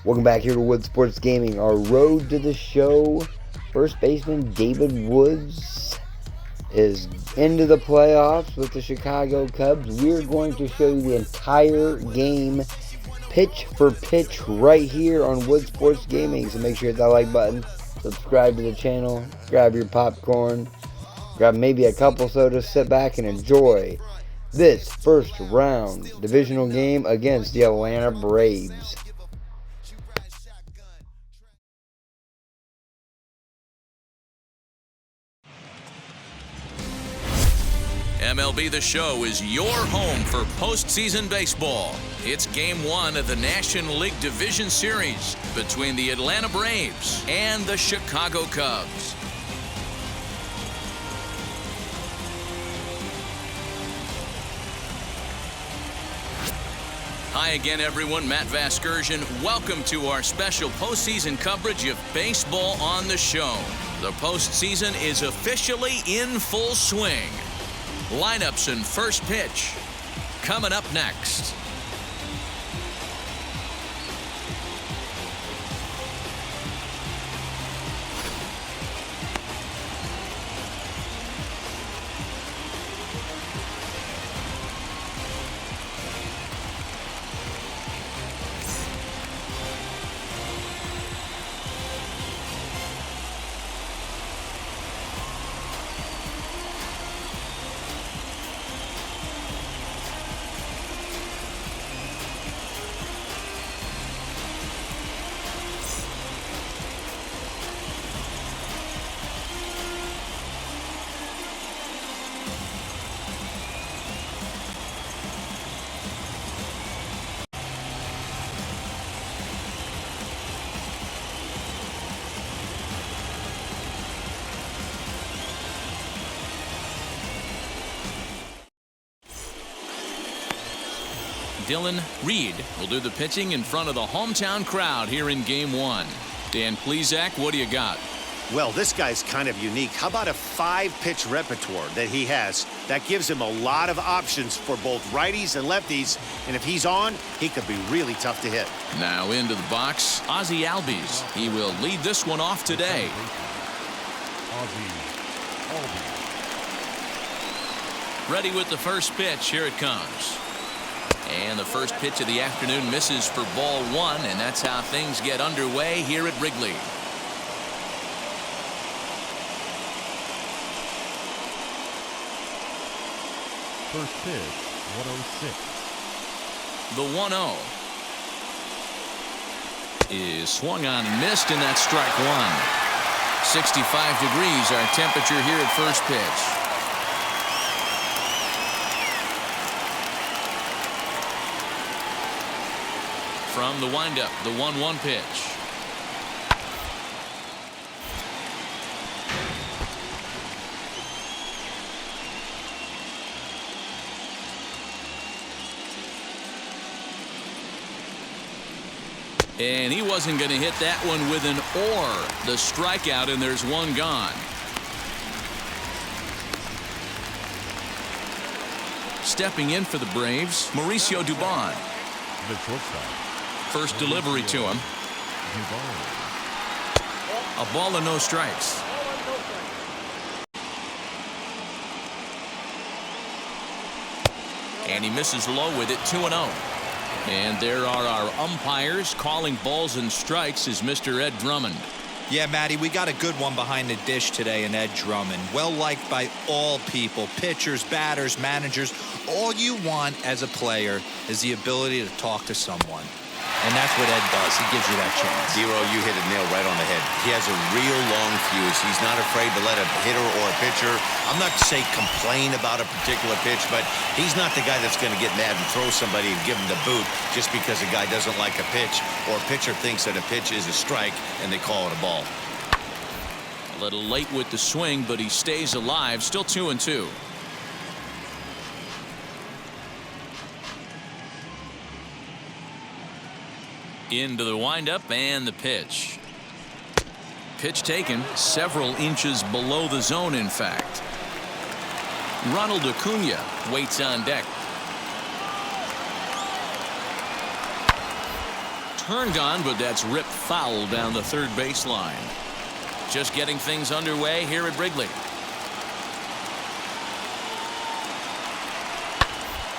Welcome back here to Wood Sports Gaming. Our road to the show. First baseman David Woods is into the playoffs with the Chicago Cubs. We're going to show you the entire game, pitch for pitch, right here on Wood Sports Gaming. So make sure you hit that like button, subscribe to the channel, grab your popcorn, grab maybe a couple sodas, sit back and enjoy this first round divisional game against the Atlanta Braves. MLB The Show is your home for postseason baseball. It's Game 1 of the National League Division Series between the Atlanta Braves and the Chicago Cubs. Hi again, everyone. Matt Vasgersian. Welcome to our special postseason coverage of Baseball on the Show. The postseason is officially in full swing. Lineups and first pitch coming up next. Dylan Reed will do the pitching in front of the hometown crowd here in Game 1. Dan Plesac, what do you got? Well, this guy's kind of unique. How about a 5-pitch repertoire that he has? That gives him a lot of options for both righties and lefties. And if he's on, he could be really tough to hit. Now into the box, Ozzie Albies. He will lead this one off today. Ready with the first pitch. Here it comes. And the first pitch of the afternoon misses for ball 1, and that's how things get underway here at Wrigley. First pitch, 106. The 1-0 is swung on and missed, and that's strike 1. 65 degrees our temperature here at first pitch. From the windup, the 1-1 pitch. And he wasn't going to hit that one with an or. The strikeout, and there's one gone. Stepping in for the Braves, Mauricio Dubon. The shortstop. First delivery to him. A ball and no strikes. And he misses low with it, 2-0. And there are our umpires calling balls and strikes is Mr. Ed Drummond. Yeah, Matty, we got a good one behind the dish today in Ed Drummond. Well liked by all people, pitchers, batters, managers. All you want as a player is the ability to talk to someone. And that's what Ed does. He gives you that chance. Zero, you hit a nail right on the head. He has a real long fuse. He's not afraid to let a hitter or a pitcher, I'm not to say complain about a particular pitch, but he's not the guy that's going to get mad and throw somebody and give him the boot just because a guy doesn't like a pitch or a pitcher thinks that a pitch is a strike and they call it a ball. A little late with the swing, but he stays alive. Still 2-2. Into the windup and the pitch. Pitch taken several inches below the zone, in fact. Ronald Acuna waits on deck. turned on, but that's ripped foul down the third baseline. Just getting things underway here at Wrigley.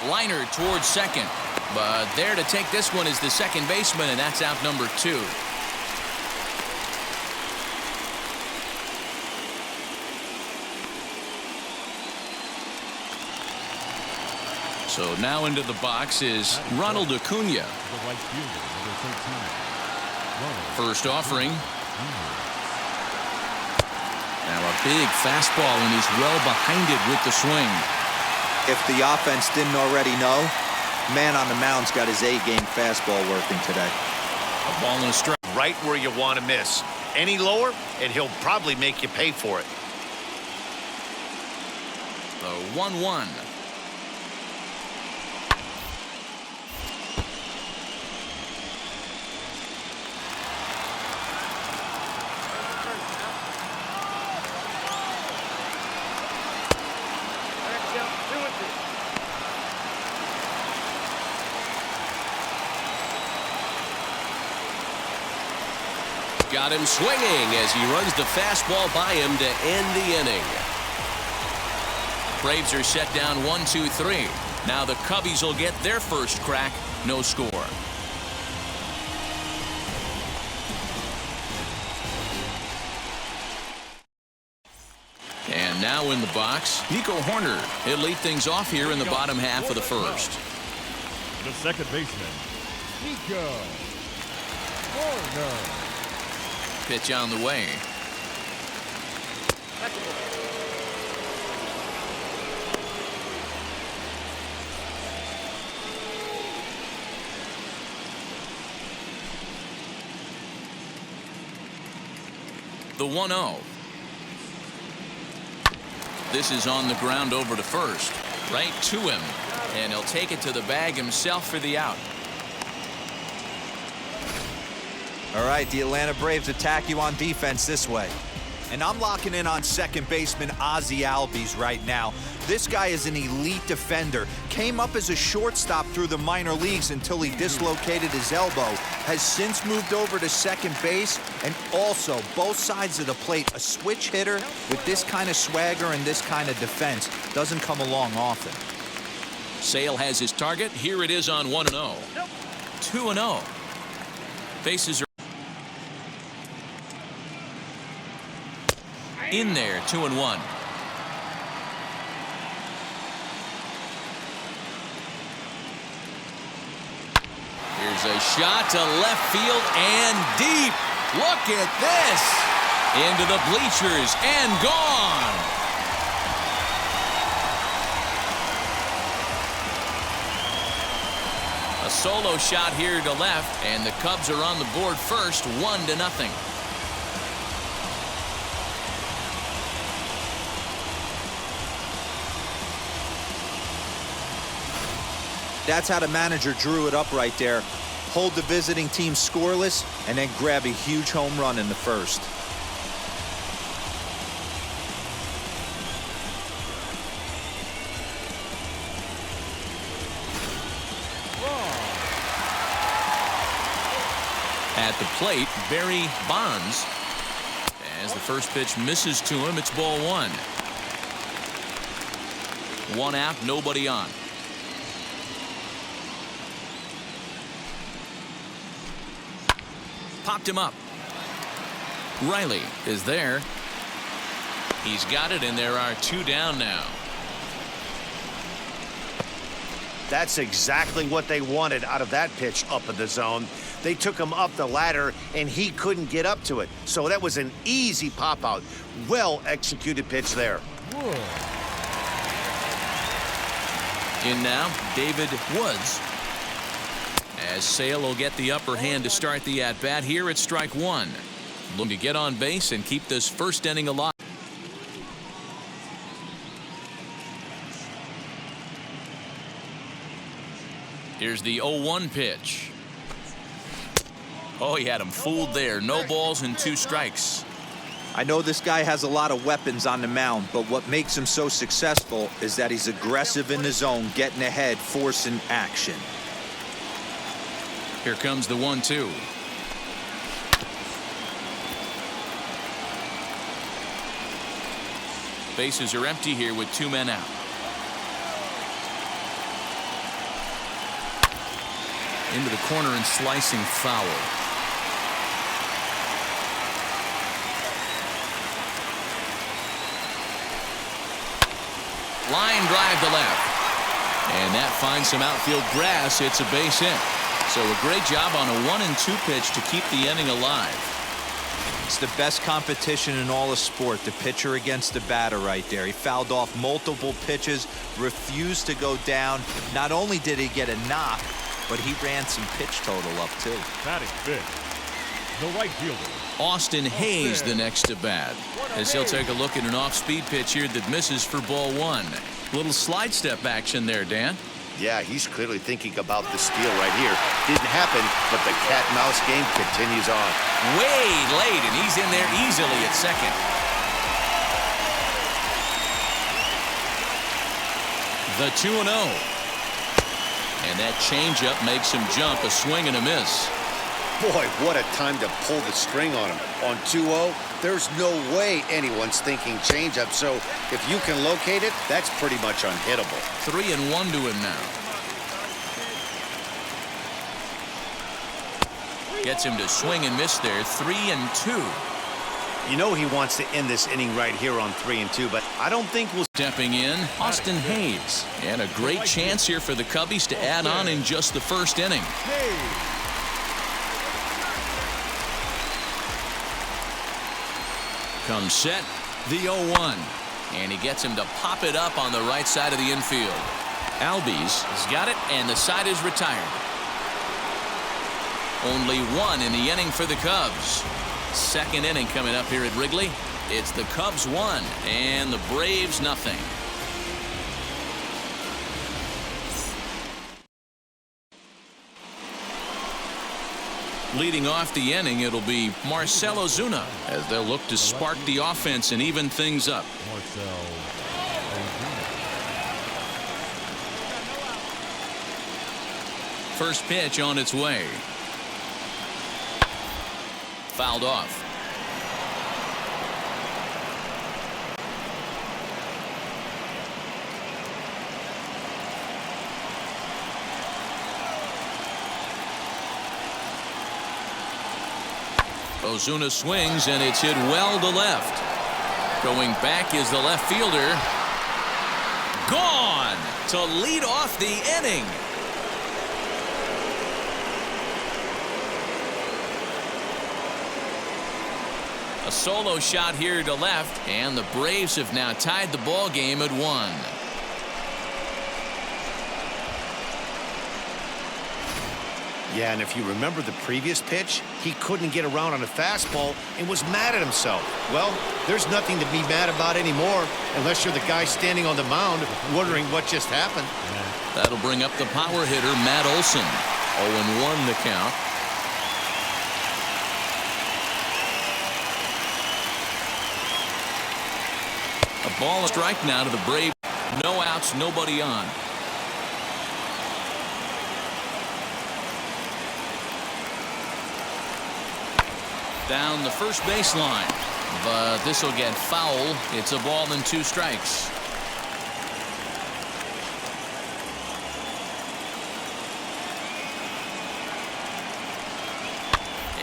Liner towards second, but there to take this one is the second baseman, and that's out number 2. So now into the box is Ronald Acuna. The right fielder, number 13. First offering. Now a big fastball, and he's well behind it with the swing. If the offense didn't already know, man on the mound's got his A-game fastball working today. A ball and a strike. Right where you want to miss. Any lower, and he'll probably make you pay for it. The 1-1. Got him swinging as he runs the fastball by him to end the inning. Braves are set down 1-2-3. Now the Cubbies will get their first crack. No score. And now in the box, Nico Horner. He'll lead things off here in the bottom half of the first. The second baseman, Nico Horner. Pitch on the way. The 1-0. This is on the ground over to first. Right to him. And he'll take it to the bag himself for the out. All right, the Atlanta Braves attack you on defense this way. And I'm locking in on second baseman Ozzie Albies right now. This guy is an elite defender. Came up as a shortstop through the minor leagues until he dislocated his elbow. Has since moved over to second base, and also both sides of the plate. A switch hitter with this kind of swagger and this kind of defense doesn't come along often. Sale has his target. Here it is on 1-0. 2-0. Bases are in there. 2-1. Here's a shot to left field and deep. Look at this. Into the bleachers and gone. A solo shot here to left, and the Cubs are on the board first, 1-0. That's how the manager drew it up right there. Hold the visiting team scoreless and then grab a huge home run in the first. At the plate, Barry Bonds. As the first pitch misses to him, it's ball 1. 1 out, nobody on. Popped him up. Riley is there. He's got it, and there are 2 down now. That's exactly what they wanted out of that pitch up in the zone. They took him up the ladder, and he couldn't get up to it. So that was an easy pop-out. Well-executed pitch there. In now, David Woods. As Sale will get the upper hand to start the at-bat here at strike 1. Looking to get on base and keep this first inning alive. Here's the 0-1 pitch. Oh, he had him fooled there. No balls and 2 strikes. I know this guy has a lot of weapons on the mound, but what makes him so successful is that he's aggressive in the zone, getting ahead, forcing action. Here comes the 1-2. Bases are empty here with 2 men out. Into the corner and slicing foul. Line drive to left. And that finds some outfield grass. It's a base hit. So a great job on a 1-2 pitch to keep the inning alive. It's the best competition in all of sport, the pitcher against the batter right there. He fouled off multiple pitches, refused to go down. Not only did he get a knock, but he ran some pitch total up too. Batting fifth, the right fielder, Austin Hayes the next to bat, as he'll take a look at an off-speed pitch here that misses for ball 1. Little slide step action there, Dan. Yeah, he's clearly thinking about the steal right here. Didn't happen, but the cat-mouse game continues on. Way late, and he's in there easily at second. The 2-0. And that changeup makes him jump, a swing and a miss. Boy, what a time to pull the string on him. On 2-0, there's no way anyone's thinking changeup, so if you can locate it, that's pretty much unhittable. 3-1 to him now. Gets him to swing and miss there. 3-2. You know he wants to end this inning right here on 3-2, but I don't think we'll... Stepping in, Austin Hayes. And a great chance here for the Cubbies to add on in just the first inning. Comes set, the 0-1. And he gets him to pop it up on the right side of the infield. Albies has got it, and the side is retired. Only 1 in the inning for the Cubs. Second inning coming up here at Wrigley. It's the Cubs 1 and the Braves nothing. Leading off the inning, it'll be Marcell Ozuna as they'll look to spark the offense and even things up. First pitch on its way. Fouled off. Ozuna swings, and it's hit well to left. Going back is the left fielder. Gone to lead off the inning. A solo shot here to left, and the Braves have now tied the ball game at 1. Yeah, and if you remember the previous pitch, he couldn't get around on a fastball and was mad at himself. Well, there's nothing to be mad about anymore unless you're the guy standing on the mound wondering what just happened. That'll bring up the power hitter, Matt Olson. 0-1 the count. A ball strike now to the Braves. No outs, nobody on. Down the first baseline, but this will get foul. It's a ball and 2 strikes.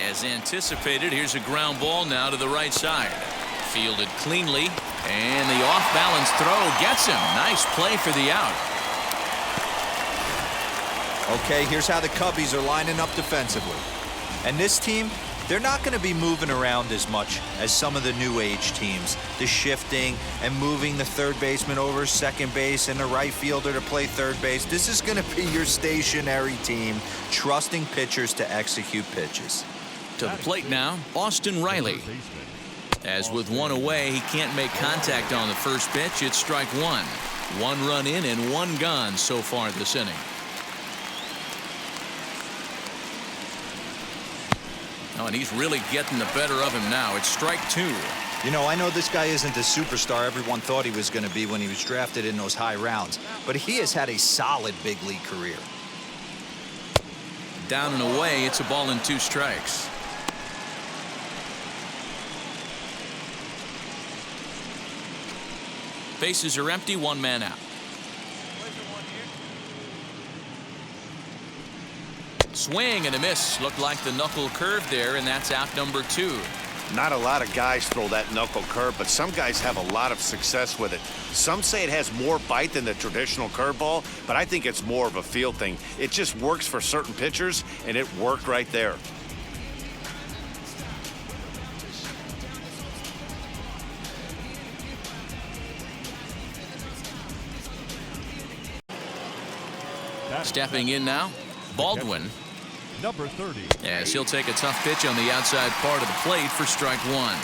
As anticipated, here's a ground ball now to the right side. Fielded cleanly, and the off-balance throw gets him. Nice play for the out. Okay, here's how the Cubbies are lining up defensively. And this team, they're not going to be moving around as much as some of the new age teams. The shifting and moving the third baseman over second base and the right fielder to play third base. This is going to be your stationary team, trusting pitchers to execute pitches. To the plate now, Austin Riley. As with 1 away, he can't make contact on the first pitch. It's strike 1. 1 run in and 1 gone so far this inning. Oh, and he's really getting the better of him now. It's strike 2. You know, I know this guy isn't the superstar everyone thought he was going to be when he was drafted in those high rounds, but he has had a solid big league career. down and away. It's a ball and 2 strikes. Bases are empty, 1 man out. Swing and a miss. Looked like the knuckle curve there, and that's out number 2. Not a lot of guys throw that knuckle curve, but some guys have a lot of success with it. Some say it has more bite than the traditional curveball, but I think it's more of a feel thing. It just works for certain pitchers, and it worked right there. Stepping in now, Baldwin. Number 30. As he'll take a tough pitch on the outside part of the plate for strike 1.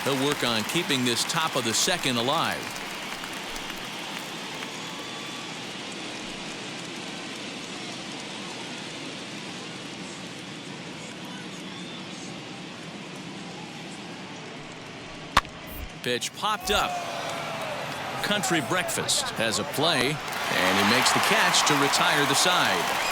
He'll work on keeping this top of the second alive. Pitch popped up. Country Breakfast has a play, and he makes the catch to retire the side.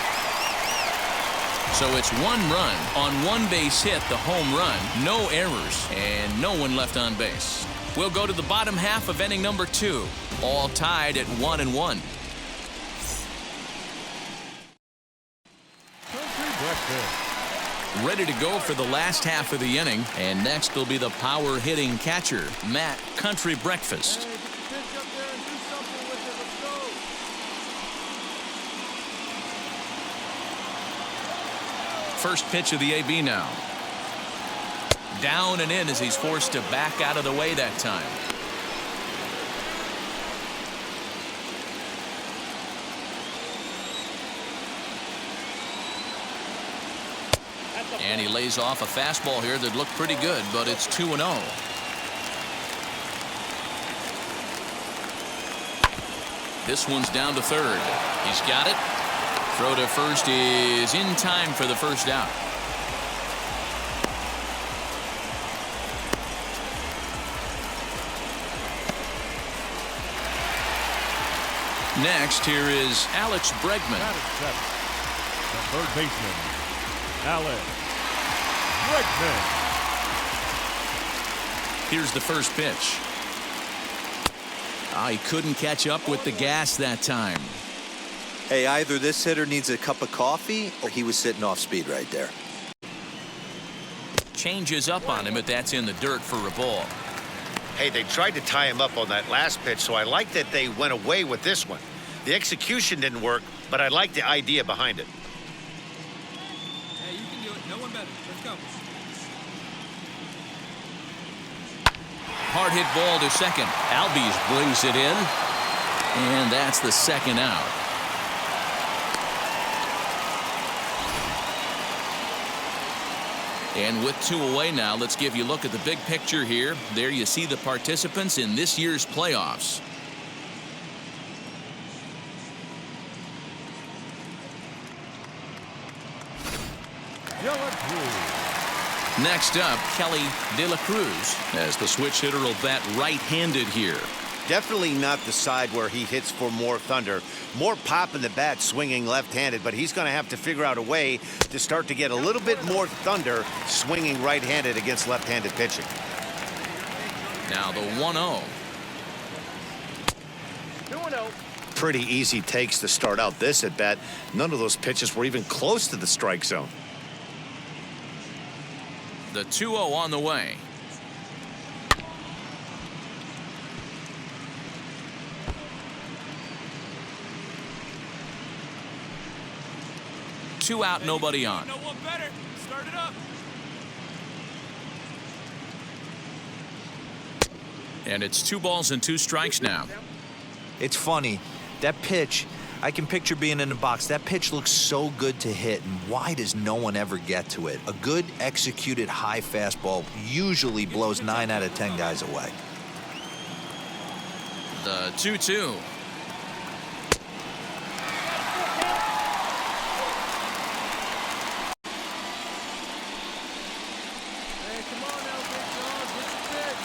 So it's 1 run on 1 base hit, the home run, no errors, and no one left on base. We'll go to the bottom half of inning number 2, all tied at 1-1. Country Breakfast. Ready to go for the last half of the inning, and next will be the power hitting catcher, Matt Country Breakfast. First pitch of the AB now. Down and in as he's forced to back out of the way that time. And he lays off a fastball here that looked pretty good, but it's 2-0. This one's down to third. He's got it. Throw to first is in time for the first out. Next, here is Alex Bregman. The third baseman, Alex Bregman. Here's the first pitch. He couldn't catch up with the gas that time. Hey, either this hitter needs a cup of coffee or he was sitting off speed right there. Changes up on him, but that's in the dirt for a ball. Hey, they tried to tie him up on that last pitch, so I like that they went away with this one. The execution didn't work, but I like the idea behind it. Hey, you can do it. No one better. Let's go. Hard hit ball to second. Albies brings it in, and that's the second out. And with 2 away now, let's give you a look at the big picture here. There you see the participants in this year's playoffs. Next up, Kelly De La Cruz, as the switch hitter will bat right-handed here. Definitely not the side where he hits for more thunder. More pop in the bat swinging left-handed, but he's going to have to figure out a way to start to get a little bit more thunder swinging right-handed against left-handed pitching. Now the 1-0. 2-0. Pretty easy takes to start out this at bat. None of those pitches were even close to the strike zone. The 2-0 on the way. Two out, nobody on. No one better. Start it up. And it's 2 balls and 2 strikes now. It's funny. That pitch, I can picture being in the box. That pitch looks so good to hit, and why does no one ever get to it? A good executed high fastball usually blows 9 out of 10 guys away. The 2-2. Hey, come on now, big dog. What's your pitch?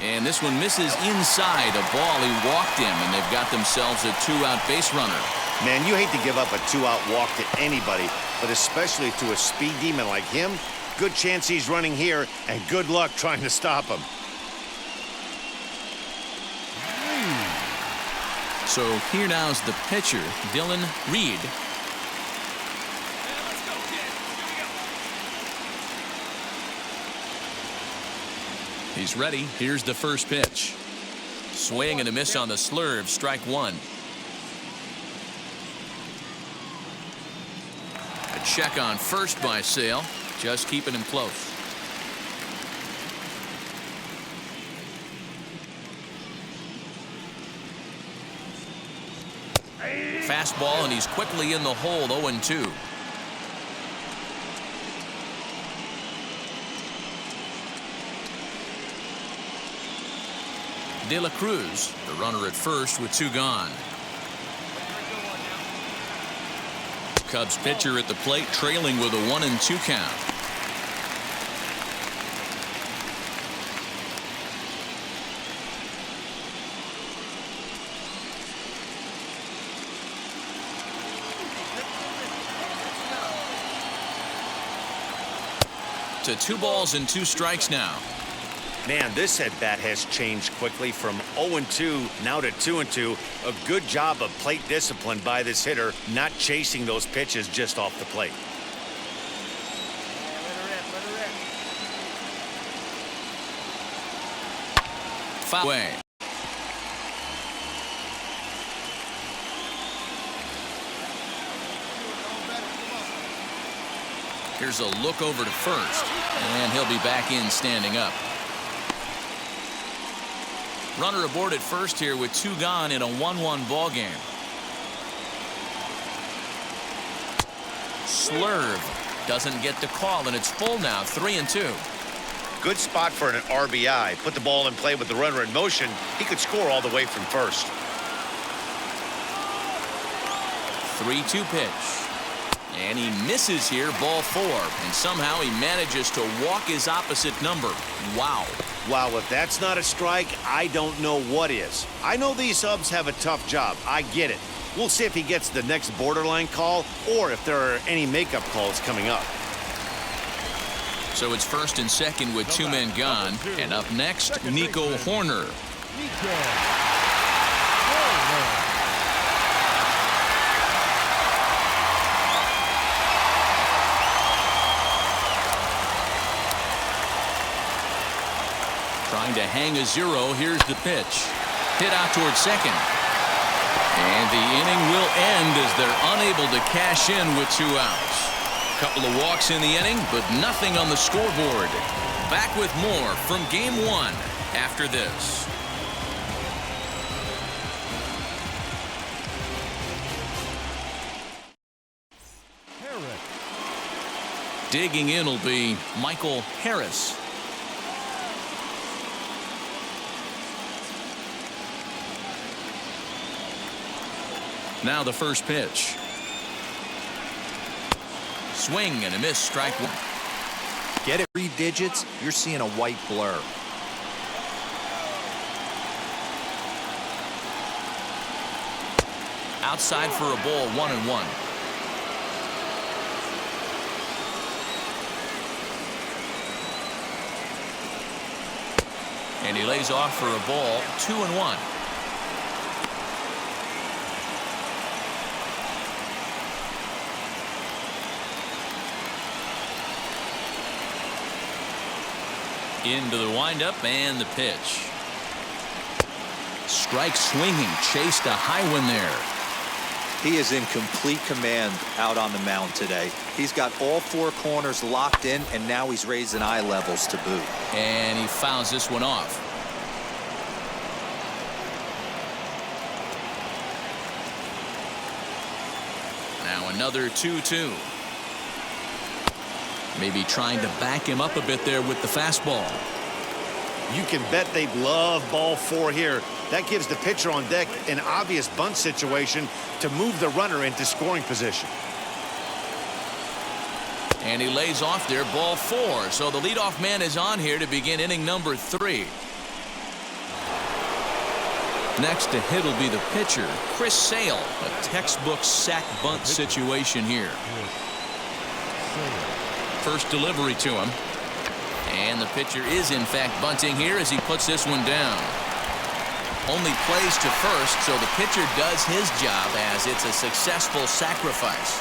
And this one misses inside a ball. He walked him, and they've got themselves a 2-out base runner. Man, you hate to give up a 2-out walk to anybody, but especially to a speed demon like him. Good chance he's running here, and good luck trying to stop him. So here now's the pitcher, Dylan Reed. Let's go, kid. Here we go. He's ready. Here's the first pitch. Swing and a miss on the slurve. Strike one. A check on first by Sale. Just keeping him close. Fastball, and he's quickly in the hole. 0-2. De La Cruz, the runner at first with 2 gone. Cubs pitcher at the plate, trailing with a 1-2 count. To 2 balls and 2 strikes now. Man, this at-bat has changed quickly from 0-2 now to 2-2. A good job of plate discipline by this hitter, not chasing those pitches just off the plate. Foul away. Here's a look over to first, and he'll be back in standing up. Runner aboard at first here with 2 gone in a 1-1 ball game. Slurve doesn't get the call, and it's full now. 3-2. Good spot for an RBI. Put the ball in play with the runner in motion. He could score all the way from first. 3-2 pitch. And he misses here, ball 4. And somehow he manages to walk his opposite number. Wow. Wow, if that's not a strike, I don't know what is. I know these subs have a tough job. I get it. We'll see if he gets the next borderline call or if there are any makeup calls coming up. So it's first and second with 2 men gone. And up next, Nico Horner. Trying to hang a 0. Here's the pitch. Hit out towards second. And the inning will end as they're unable to cash in with 2 outs. Couple of walks in the inning, but nothing on the scoreboard. Back with more from Game 1 after this. Digging in will be Michael Harris. Now the first pitch. Swing and a miss, strike one. Get it 3 digits, you're seeing a white blur. Outside for a ball, 1-1. And he lays off for a ball, 2-1. Into the windup and the pitch. Strike swinging, chased a high one there. He is in complete command out on the mound today. He's got all 4 corners locked in, and now he's raising eye levels to boot. And he fouls this one off. Now another 2-2. Maybe trying to back him up a bit there with the fastball. You can bet they'd love ball 4 here. That gives the pitcher on deck an obvious bunt situation to move the runner into scoring position. And he lays off there, ball 4. So the leadoff man is on here to begin inning number 3. Next to hit will be the pitcher, Chris Sale. A textbook sack bunt situation here. First delivery to him. And the pitcher is in fact bunting here as he puts this one down. Only plays to first, so the pitcher does his job as it's a successful sacrifice.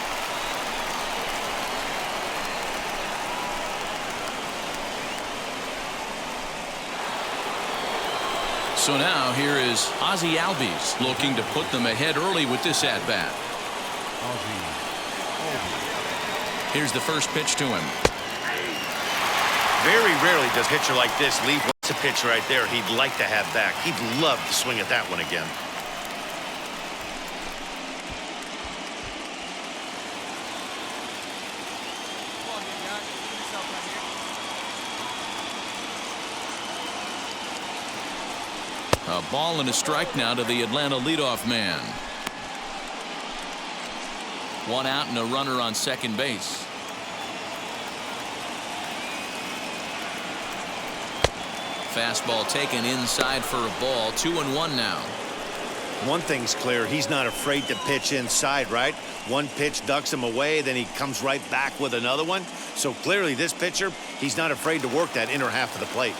So now here is Ozzie Albies looking to put them ahead early with this at-bat. Here's the first pitch to him. Very rarely does a pitcher like this leave a pitch right there he'd like to have back. He'd love to swing at that one again. A ball and a strike now to the Atlanta leadoff man. One out and a runner on second base. Fastball taken inside for a ball. 2-1 now. One thing's clear, he's not afraid to pitch inside, right? One pitch ducks him away, then he comes right back with another one. So clearly this pitcher, he's not afraid to work that inner half of the plate.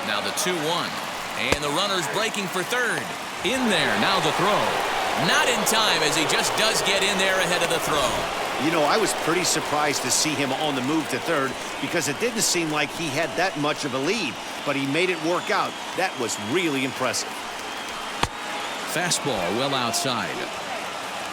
Now the 2-1. And the runner's breaking for third. In there. Now the throw. Not in time as he just does get in there ahead of the throw. You know, I was pretty surprised to see him on the move to third because it didn't seem like he had that much of a lead, but he made it work out. That was really impressive. Fastball well outside.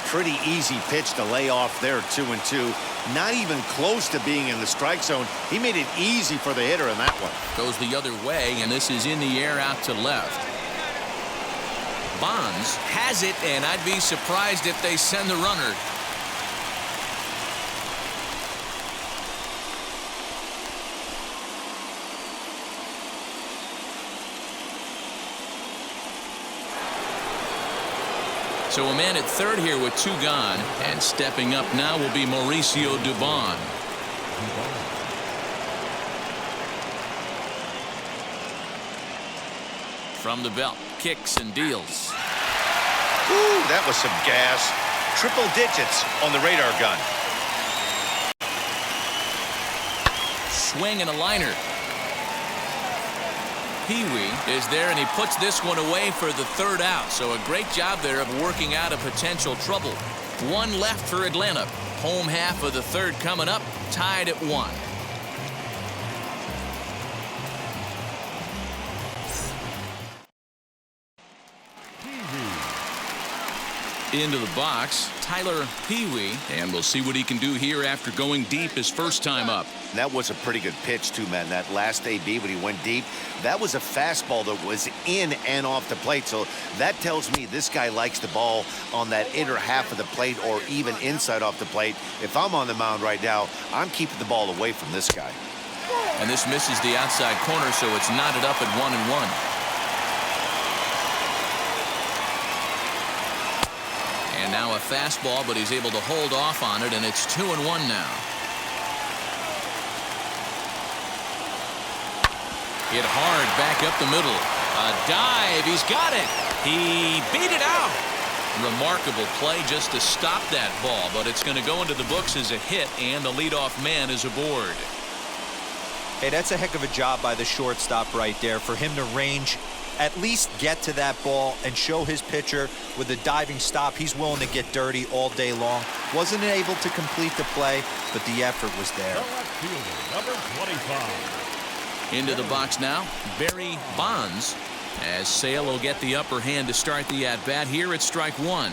Pretty easy pitch to lay off there, 2-2. Not even close to being in the strike zone. He made it easy for the hitter in that one. Goes the other way, and this is in the air out to left. Bonds has it, and I'd be surprised if they send the runner. So a man at third here with two gone, and stepping up now will be Mauricio Dubon. From the belt, kicks and deals. Ooh, that was some gas. Triple digits on the radar gun. Swing and a liner. Pee-wee is there, and he puts this one away for the third out. So a great job there of working out a potential trouble. One left for Atlanta. Home half of the third coming up, tied at 1. Into the box, Tyler Pee-wee, and we'll see what he can do here after going deep his first time up. That was a pretty good pitch, too, man. That last AB when he went deep, that was a fastball that was in and off the plate. So that tells me this guy likes the ball on that inner half of the plate or even inside off the plate. If I'm on the mound right now, I'm keeping the ball away from this guy. And this misses the outside corner, so it's knotted up at 1-1. And now a fastball, but he's able to hold off on it, and it's 2-1 now. Hit hard back up the middle. A dive. He's got it. He beat it out. Remarkable play just to stop that ball, but it's going to go into the books as a hit, and the leadoff man is aboard. Hey, that's a heck of a job by the shortstop right there for him to range, at least get to that ball and show his pitcher with a diving stop. He's willing to get dirty all day long. Wasn't able to complete the play, but the effort was there. Number 25. Into the box now, Barry Bonds, as Sale will get the upper hand to start the at-bat here at strike 1.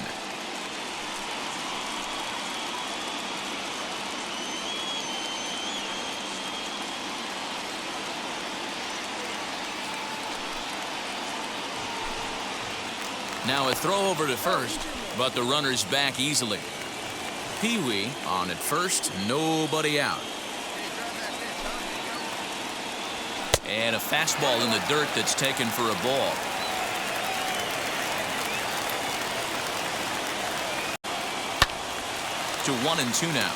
Now a throw over to first, but the runner's back easily. Pee-wee on at first, nobody out. And a fastball in the dirt that's taken for a ball. To 1-2 now.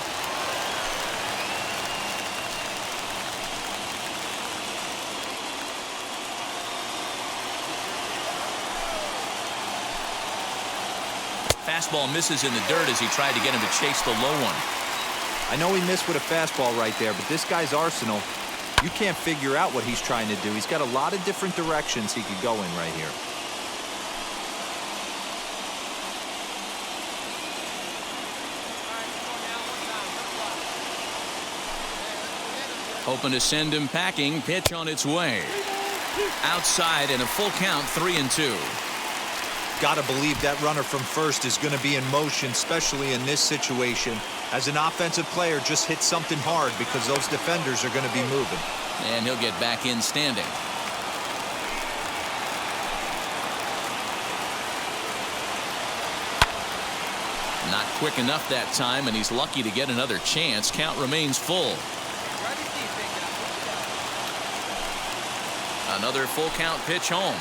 fastball misses in the dirt as he tried to get him to chase the low one. I know he missed with a fastball right there, but this guy's arsenal, you can't figure out what he's trying to do. He's got a lot of different directions he could go in right here. Hoping to send him packing. Pitch on its way. Outside and a full count, 3-2. Got to believe that runner from first is going to be in motion, especially in this situation. As an offensive player, just hit something hard because those defenders are going to be moving. And he'll get back in standing. Not quick enough that time, and he's lucky to get another chance. Count remains full. Another full count pitch home.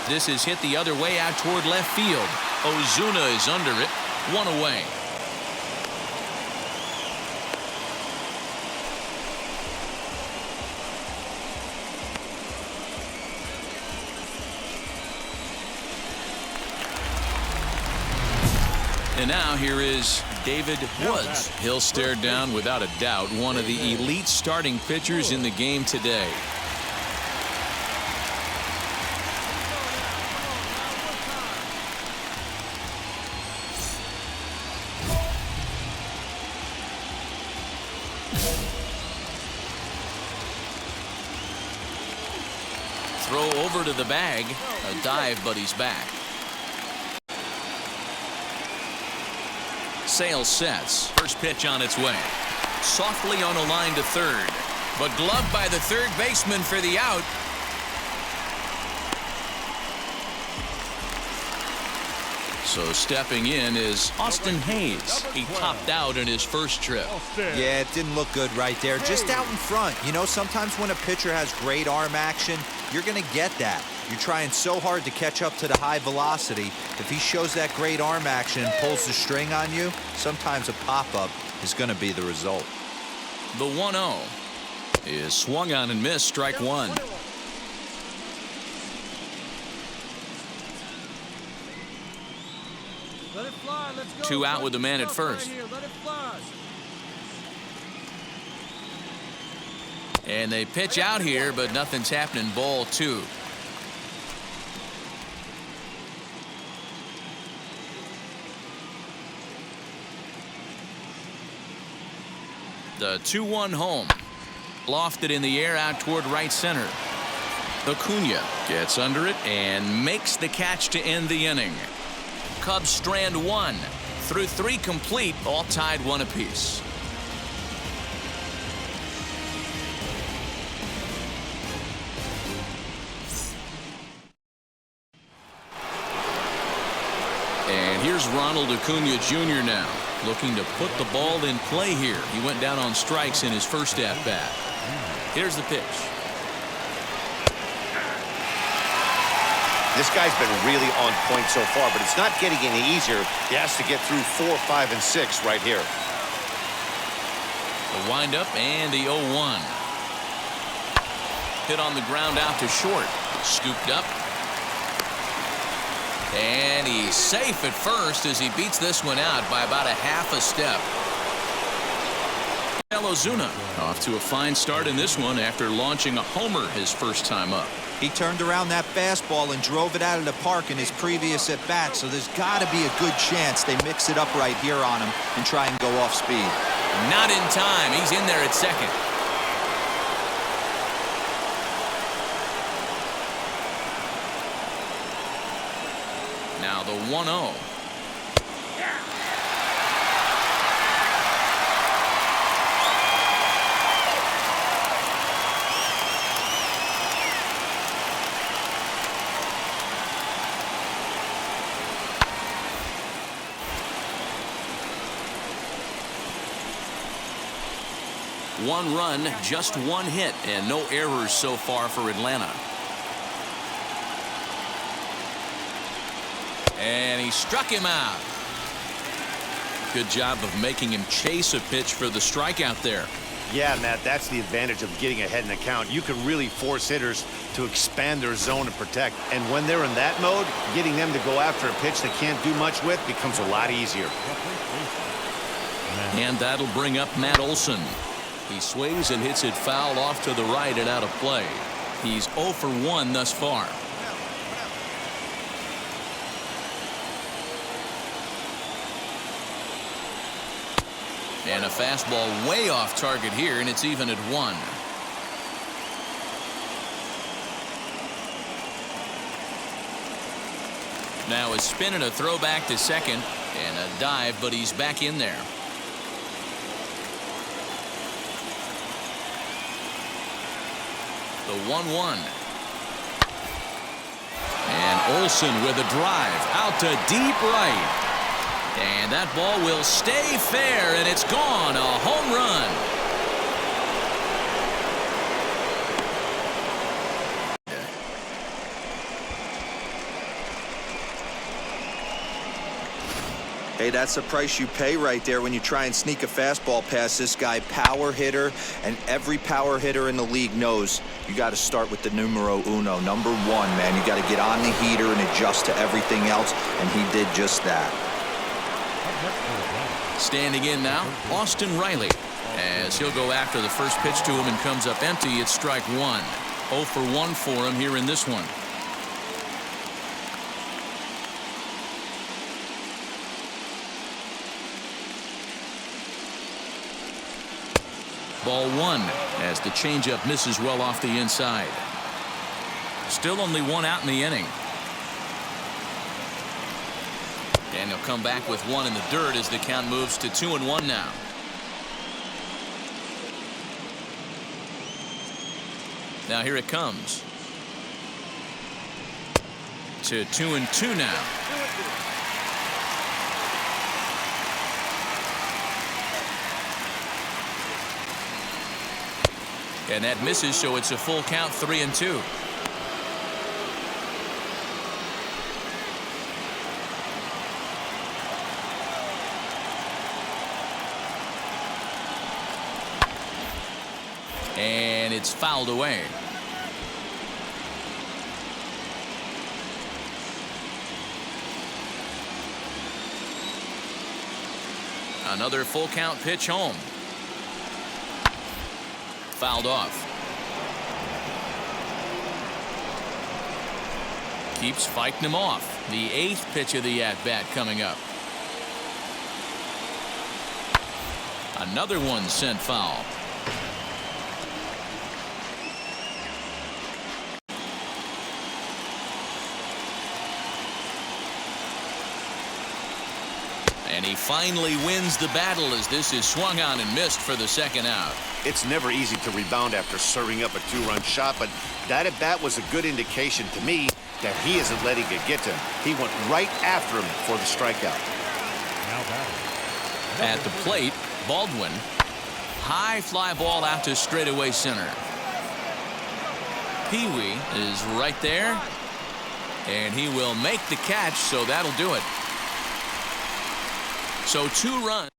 This is hit the other way out toward left field. Ozuna is under it. 1 away. And now here is David Woods. He'll stare down without a doubt one of the elite starting pitchers in the game today. Throw over to the bag. A dive, but he's back. Sale sets. First pitch on its way. Softly on a line to third. But gloved by the third baseman for the out. So stepping in is Austin Hayes. He topped out in his first trip. Yeah, it didn't look good right there. Just out in front. You know, sometimes when a pitcher has great arm action, you're going to get that. You're trying so hard to catch up to the high velocity. If he shows that great arm action and pulls the string on you, sometimes a pop-up is going to be the result. The 1-0 is swung on and missed. Strike one. Let it fly. Let's go. 2 out with the man at first. Right here. Let it fly. And they pitch out here, but nothing's happening. Ball 2. The 2-1 home. Lofted in the air out toward right center. Acuna gets under it and makes the catch to end the inning. Cubs strand 1 through 3 complete, all tied 1 apiece. And here's Ronald Acuna Jr. now, looking to put the ball in play here. He went down on strikes in his first at-bat. Here's the pitch. This guy's been really on point so far, but it's not getting any easier. He has to get through 4, 5, and 6 right here. The windup and the 0-1. Hit on the ground out to short. Scooped up. And he's safe at first as he beats this one out by about a half a step. Ozuna off to a fine start in this one after launching a homer his first time up. He turned around that fastball and drove it out of the park in his previous at-bat, so there's got to be a good chance they mix it up right here on him and try and go off speed. Not in time. He's in there at second. Now the 1-0. One run, just one hit, and no errors so far for Atlanta. And he struck him out. Good job of making him chase a pitch for the strikeout there. Yeah, Matt, that's the advantage of getting ahead in the count. You can really force hitters to expand their zone and protect. And when they're in that mode, getting them to go after a pitch they can't do much with becomes a lot easier. And that'll bring up Matt Olson. He swings and hits it foul off to the right and out of play. He's 0 for 1 thus far. And a fastball way off target here, and it's even at 1. Now a spin and a throw back to second, and a dive, but he's back in there. The 1-1. And Olson with a drive out to deep right. And that ball will stay fair, and it's gone. A home run. Hey, that's the price you pay right there when you try and sneak a fastball past this guy. Power hitter, and every power hitter in the league knows you got to start with the numero uno, number 1, man. You got to get on the heater and adjust to everything else, and he did just that. Standing in now, Austin Riley, as he'll go after the first pitch to him and comes up empty. It's strike 1. 0 for 1 for him here in this one. Ball 1 as the changeup misses well off the inside. Still only 1 out in the inning. And he'll come back with 1 in the dirt as the count moves to 2-1 now. Now here it comes. To 2-2 now. And that misses, so it's a full count, 3-2. And it's fouled away. Another full count pitch home. Fouled off. Keeps fighting him off. The 8th pitch of the at-bat coming up. Another one sent foul. And he finally wins the battle as this is swung on and missed for the second out. It's never easy to rebound after serving up a 2-run shot, but that at bat was a good indication to me that he isn't letting it get to him. He went right after him for the strikeout. At the plate, Baldwin. High fly ball out to straightaway center. Pee-wee is right there, and he will make the catch, so that'll do it. So 2 runs.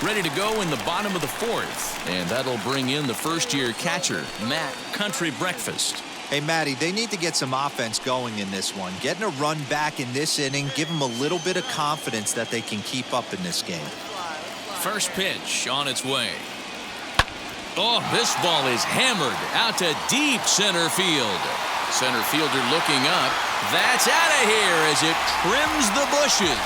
Ready to go in the bottom of the 4th, and that'll bring in the first-year catcher, Matt Country Breakfast. Hey, Matty, they need to get some offense going in this one. Getting a run back in this inning, give them a little bit of confidence that they can keep up in this game. First pitch on its way. Oh, this ball is hammered out to deep center field. Center fielder looking up. That's out of here as it trims the bushes.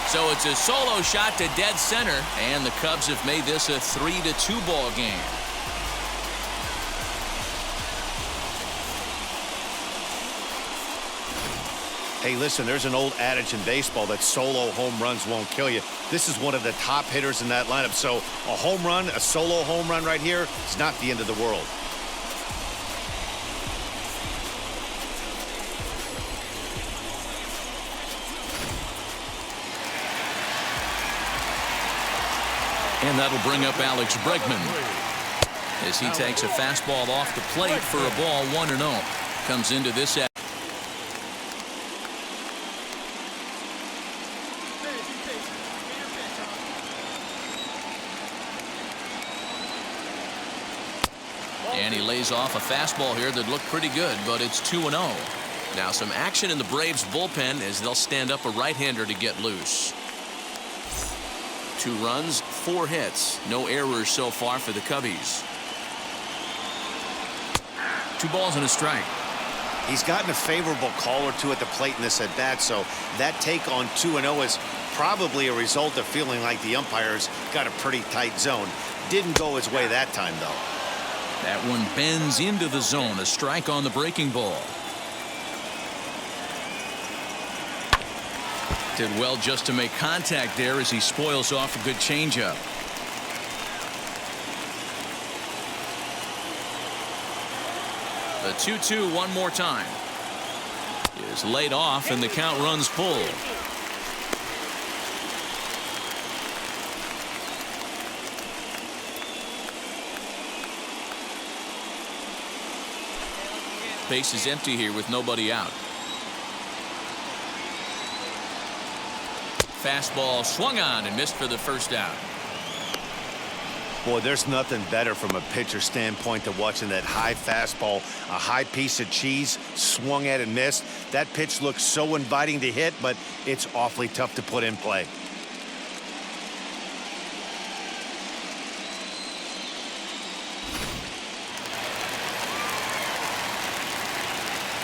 So it's a solo shot to dead center, and the Cubs have made this a 3-2 ball game. Hey, listen, there's an old adage in baseball that solo home runs won't kill you. This is one of the top hitters in that lineup. So a home run, a solo home run right here, it's not the end of the world. And that'll bring up Alex Bregman as he takes a fastball off the plate for a ball 1-0. Comes into this at lays off a fastball here that looked pretty good, but it's 2-0. Now some action in the Braves bullpen as they'll stand up a right-hander to get loose. 2 runs, 4 hits, no errors so far for the Cubbies. 2 balls and a strike. He's gotten a favorable call or two at the plate in this at bat, so that take on 2-0 is probably a result of feeling like the umpires got a pretty tight zone. Didn't go his way that time, though. That one bends into the zone. A strike on the breaking ball. Did well just to make contact there as he spoils off a good changeup. The 2-2 one more time. Is laid off and the count runs full. Base is empty here with nobody out. Fastball swung on and missed for the first out. Boy, there's nothing better from a pitcher standpoint than watching that high fastball, a high piece of cheese, swung at and missed. That pitch looks so inviting to hit, but it's awfully tough to put in play.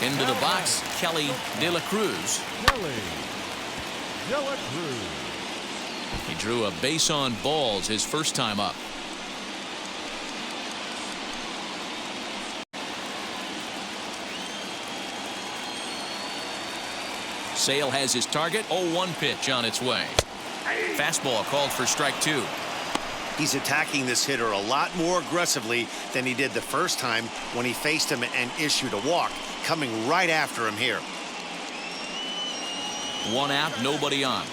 Into the box, Kelly De La Cruz. Kelly De La Cruz. He drew a base on balls his first time up. Sale has his target. 0-1 pitch on its way. Fastball called for strike 2. He's attacking this hitter a lot more aggressively than he did the first time when he faced him and issued a walk, coming right after him here. 1 out, nobody on.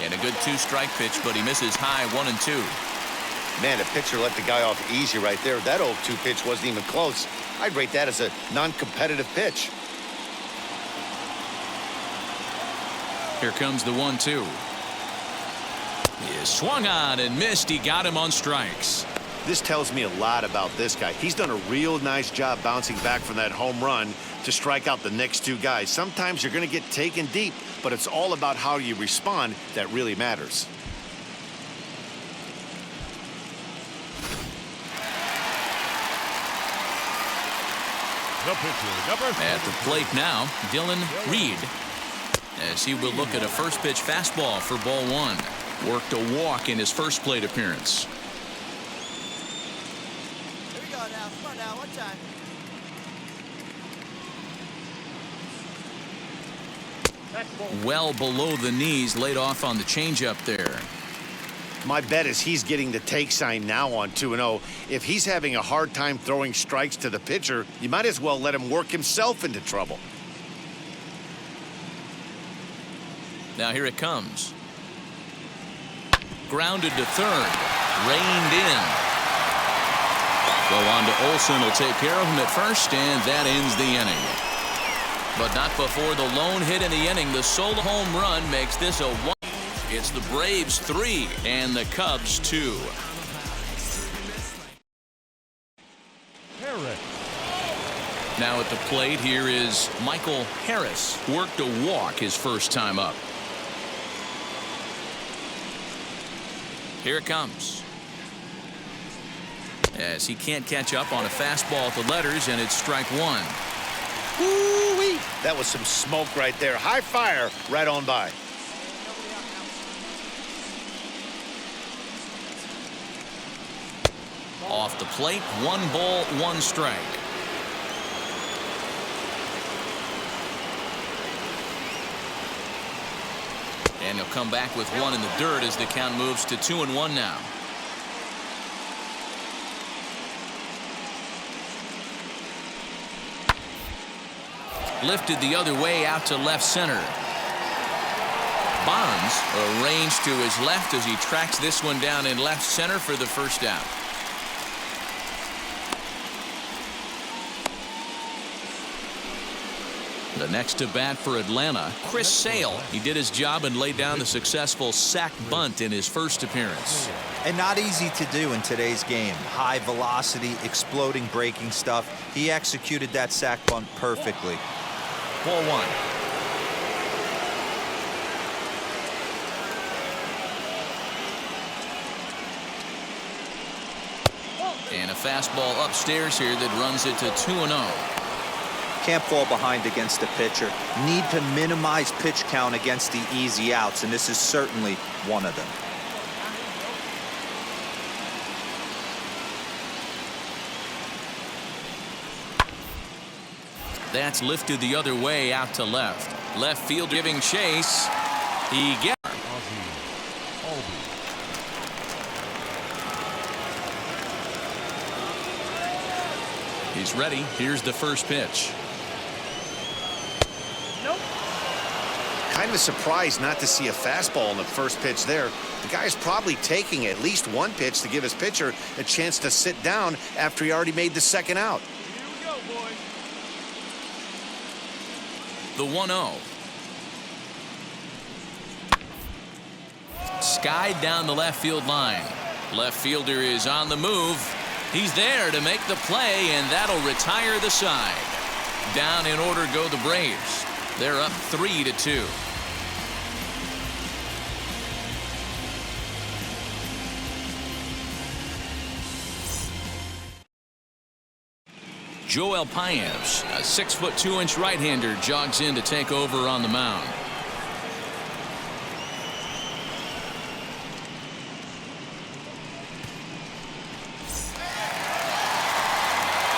And a good 2-strike pitch, but he misses high 1 and 2. Man, the pitcher let the guy off easy right there. That 0-2 pitch wasn't even close. I'd rate that as a non-competitive pitch. Here comes the 1-2. He is swung on and missed. He got him on strikes. This tells me a lot about this guy. He's done a real nice job bouncing back from that home run to strike out the next 2 guys. Sometimes you're going to get taken deep, but it's all about how you respond that really matters. The pitcher, number 3. At the plate now, Dylan Reed, as he will look at a first pitch fastball for ball 1. Worked a walk in his first plate appearance. Here we go now. Come on now, one time. Well below the knees, laid off on the changeup there. My bet is he's getting the take sign now on 2-0. If he's having a hard time throwing strikes to the pitcher, you might as well let him work himself into trouble. Now here it comes. Grounded to third. Reined in. Go on to Olsen. Will take care of him at first, and that ends the inning. But not before the lone hit in the inning. The solo home run makes this a 1. It's the Braves 3 and the Cubs 2. Harris. Now at the plate here is Michael Harris. Worked a walk his first time up. Here it comes. As he can't catch up on a fastball at the letters, and it's strike 1. Woo-wee. That was some smoke right there. High fire right on by. Off the plate, 1 ball, 1 strike. And he'll come back with 1 in the dirt as the count moves to 2-1 now. Lifted the other way out to left center. Bonds arranged to his left as he tracks this one down in left center for the first out. The next to bat for Atlanta, Chris Sale. He did his job and laid down the successful sac bunt in his first appearance. And not easy to do in today's game. High velocity, exploding breaking stuff. He executed that sac bunt perfectly. Ball one. And a fastball upstairs here that runs it to 2-0. Can't fall behind against the pitcher. Need to minimize pitch count against the easy outs, and this is certainly one of them. That's lifted the other way out to left. Left field giving chase. He gets. He's ready. Here's the first pitch. Kind of surprised not to see a fastball in the first pitch there. The guy's probably taking at least one pitch to give his pitcher a chance to sit down after he already made the second out. Here we go, boys. The 1-0. Skied down the left field line. Left fielder is on the move. He's there to make the play, and that'll retire the side. Down in order go the Braves. They're up 3-2. Joel Payamps, a 6'2" right-hander, jogs in to take over on the mound.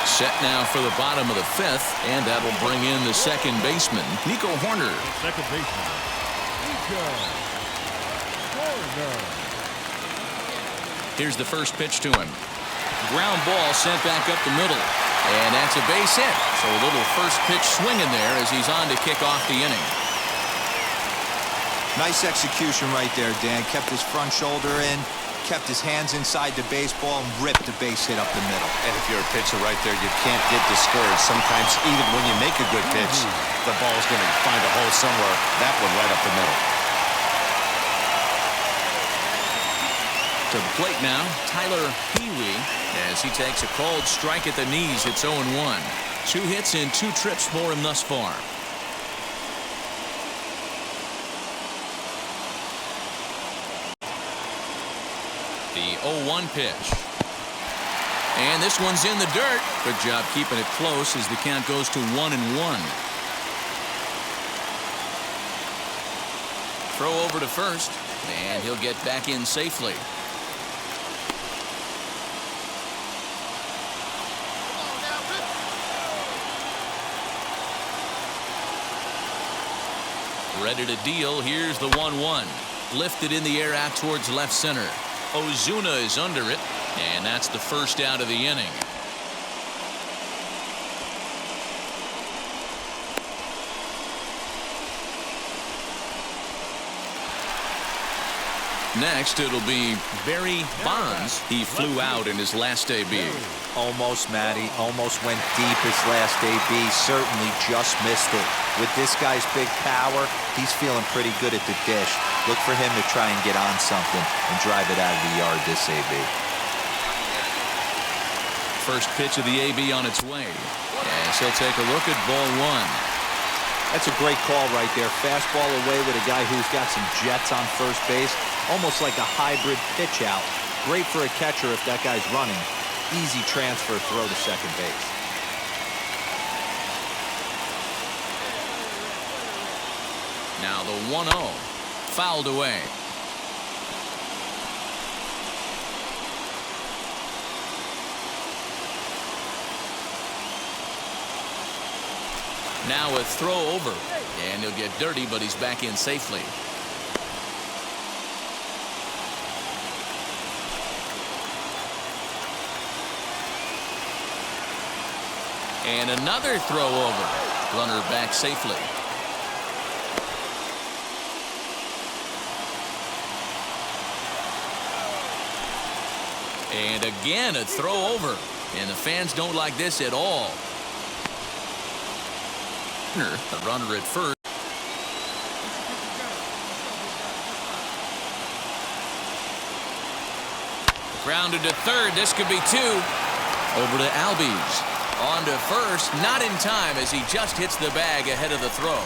Set now for the bottom of the fifth, and that'll bring in the second baseman, Nico Horner. Second baseman, Nico Horner. Here's the first pitch to him. Ground ball sent back up the middle, and that's a base hit. So a little first pitch swinging there as he's on to kick off the inning. Nice execution right there, Dan. Kept his front shoulder in, kept his hands inside the baseball, and ripped the base hit up the middle. And if you're a pitcher right there, you can't get discouraged. Sometimes even when you make a good pitch, the ball's going to find a hole somewhere. That one right up the middle. To the plate now, Tyler Pee-wee, as he takes a cold strike at the knees. It's 0-1. 2 hits and 2 trips for him thus far. The 0-1 pitch. And this one's in the dirt. Good job keeping it close as the count goes to 1-1. Throw over to first, and he'll get back in safely. Ready to deal. Here's the 1-1. Lifted in the air out towards left center. Ozuna is under it, and that's the first out of the inning. Next, it'll be Barry Bonds. He flew out in his last debut. Almost, Matty. Almost went deep his last AB. Certainly just missed it. With this guy's big power, he's feeling pretty good at the dish. Look for him to try and get on something and drive it out of the yard this AB. First pitch of the AB on its way. As he'll take a look at ball 1. That's a great call right there. Fastball away with a guy who's got some jets on first base. Almost like a hybrid pitch out. Great for a catcher if that guy's running. Easy transfer throw to second base. Now the 1-0. Fouled away. Now a throw over, and he'll get dirty, but he's back in safely. And another throw over. Runner back safely. And again a throw over. And the fans don't like this at all. Buckner, the runner at first. Grounded to third. This could be two. Over to Albies. On to first. Not in time as he just hits the bag ahead of the throw.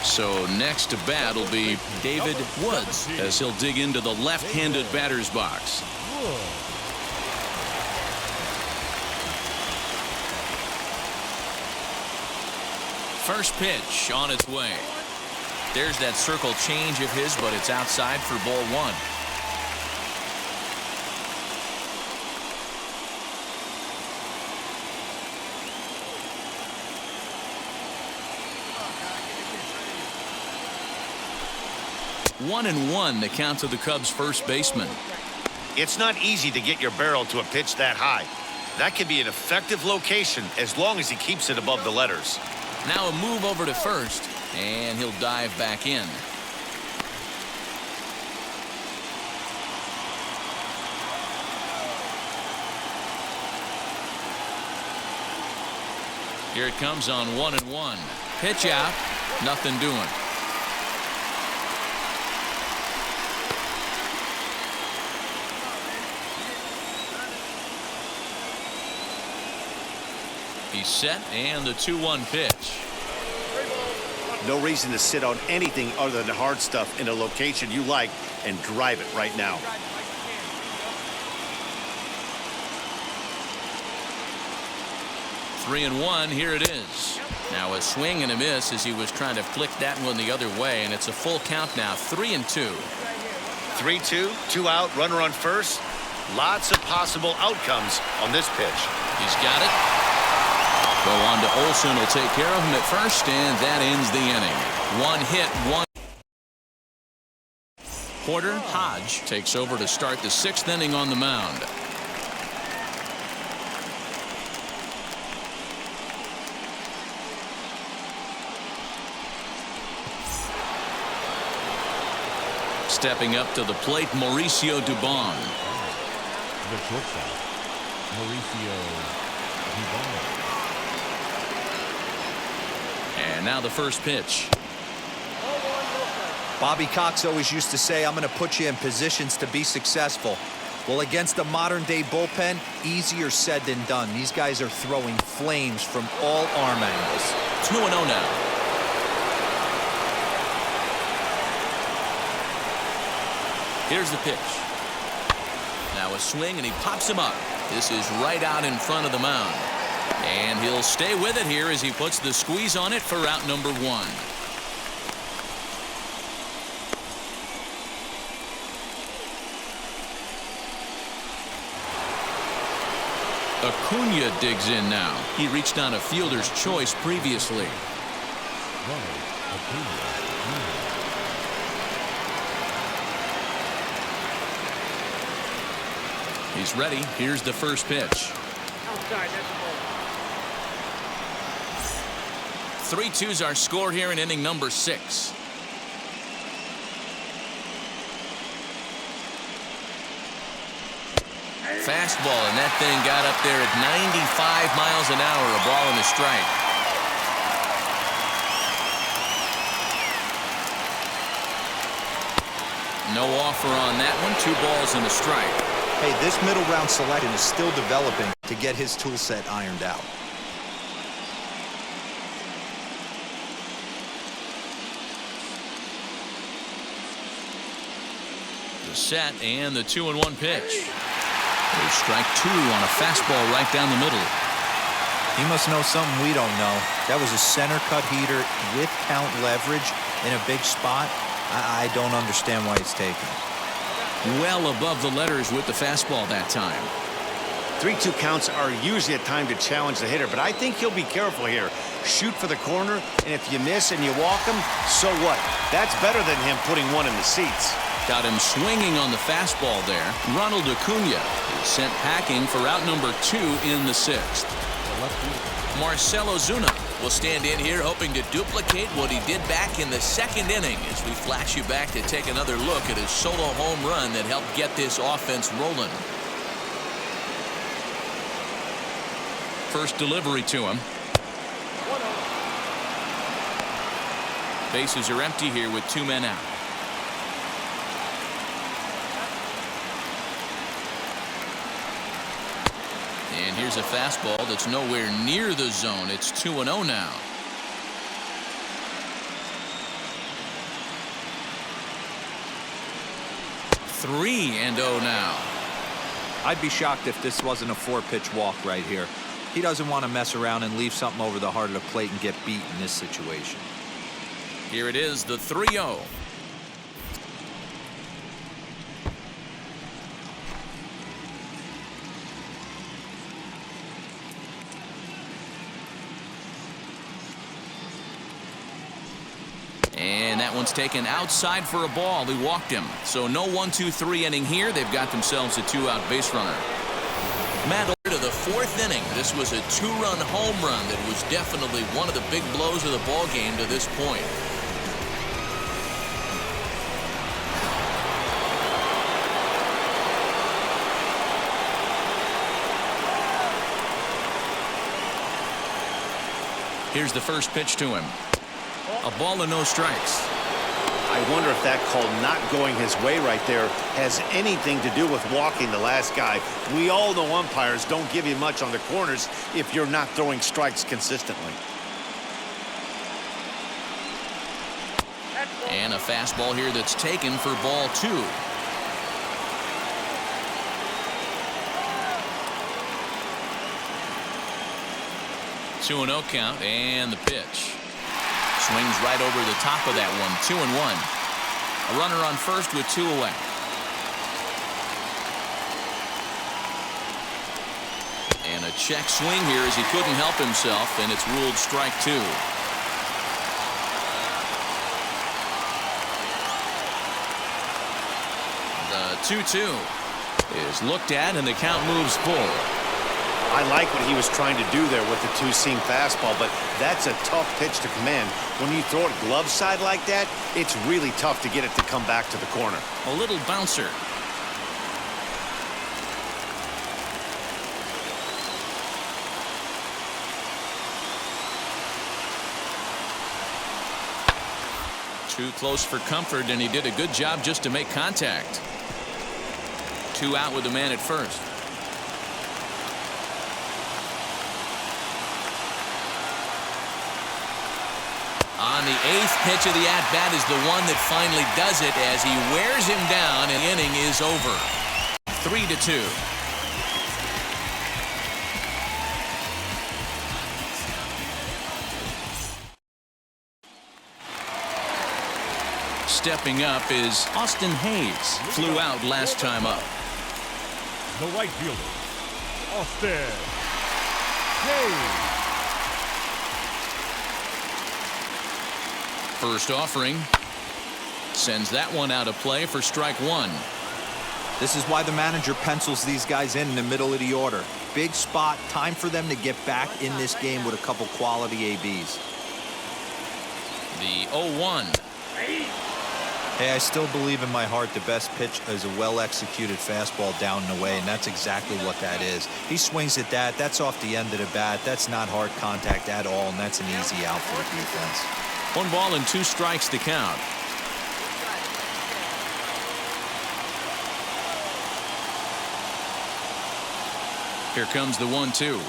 So next to bat will be David Woods as he'll dig into the left-handed batter's box. First pitch on its way. There's that circle change of his, but it's outside for ball one. One and one, the count to the Cubs' first baseman. It's not easy to get your barrel to a pitch that high. That can be an effective location as long as he keeps it above the letters. Now a move over to first, and he'll dive back in. Here it comes on 1-1. Pitch out, nothing doing. He's set, and the 2-1 pitch. No reason to sit on anything other than the hard stuff in a location you like and drive it right now. Three and one, here it is. Now a swing and a miss as he was trying to flick that one the other way, and it's a full count now, 3-2. 3-2, 2 out, runner on first. Lots of possible outcomes on this pitch. He's got it. Go on to Olsen, will take care of him at first, and that ends the inning. One hit, one. Porter Hodge takes over to start the 6th inning on the mound. Stepping up to the plate, Mauricio Dubon. The shortstop, Mauricio Dubon. And now the first pitch. Bobby Cox always used to say, I'm going to put you in positions to be successful. Well, against a modern-day bullpen, easier said than done. These guys are throwing flames from all arm angles. 2-0 now. Here's the pitch. Now a swing, and he pops him up. This is right out in front of the mound. And he'll stay with it here as he puts the squeeze on it for out number 1. Acuna digs in now. He reached on a fielder's choice previously. He's ready. Here's the first pitch. 3-2's our score here in inning number 6. Fastball, and that thing got up there at 95 miles an hour, a ball and a strike. No offer on that one, 2 balls and a strike. Hey, this middle round selection is still developing to get his tool set ironed out. The set and the 2-1 pitch. There's strike 2 on a fastball right down the middle. He must know something we don't know. That was a center cut heater with count leverage in a big spot. I don't understand why it's taken. Well above the letters with the fastball that time. 3-2 counts are usually a time to challenge the hitter, but I think he'll be careful here. Shoot for the corner, and if you miss and you walk him, so what? That's better than him putting one in the seats. Got him swinging on the fastball there. Ronald Acuna is sent packing for out number 2 in the 6th. Marcell Ozuna will stand in here hoping to duplicate what he did back in the second inning as we flash you back to take another look at his solo home run that helped get this offense rolling. First delivery to him. Bases are empty here with 2 men out. And here's a fastball that's nowhere near the zone. It's 2-0 now. 3-0 now. I'd be shocked if this wasn't a 4-pitch walk right here. He doesn't want to mess around and leave something over the heart of the plate and get beat in this situation. Here it is, the 3-0. And that one's taken outside for a ball. He walked him. So no 1-2-3 inning here. They've got themselves a 2-out base runner. Matt, to the 4th inning. This was a 2-run home run that was definitely one of the big blows of the ball game to this point. Here's the first pitch to him. A ball and no strikes. I wonder if that call not going his way right there has anything to do with walking the last guy. We all know umpires don't give you much on the corners if you're not throwing strikes consistently. And a fastball here that's taken for ball 2. Two and 0 count, and the pitch. Swings right over the top of that one. 2-1. A runner on first with 2 away. And a check swing here as he couldn't help himself, and it's ruled strike 2. The 2-2 is looked at, and the count moves full. I like what he was trying to do there with the 2-seam fastball, but that's a tough pitch to command. When you throw it glove side like that, it's really tough to get it to come back to the corner. A little bouncer. Too close for comfort, and he did a good job just to make contact. 2 out with the man at first. On the 8th pitch of the at-bat is the one that finally does it as he wears him down, and the inning is over. 3-2. Stepping up is Austin Hayes. Flew out last time up. The right fielder, Austin Hayes. First offering sends that one out of play for strike 1. This is why the manager pencils these guys in the middle of the order. Big spot, time for them to get back in this game with a couple quality ABs. The 0-1. Hey, I still believe in my heart the best pitch is a well-executed fastball down and away, and that's exactly what that is. He swings at that. That's off the end of the bat. That's not hard contact at all, and that's an easy out for the defense. 1 ball and 2 strikes to count. Here comes the 1-2.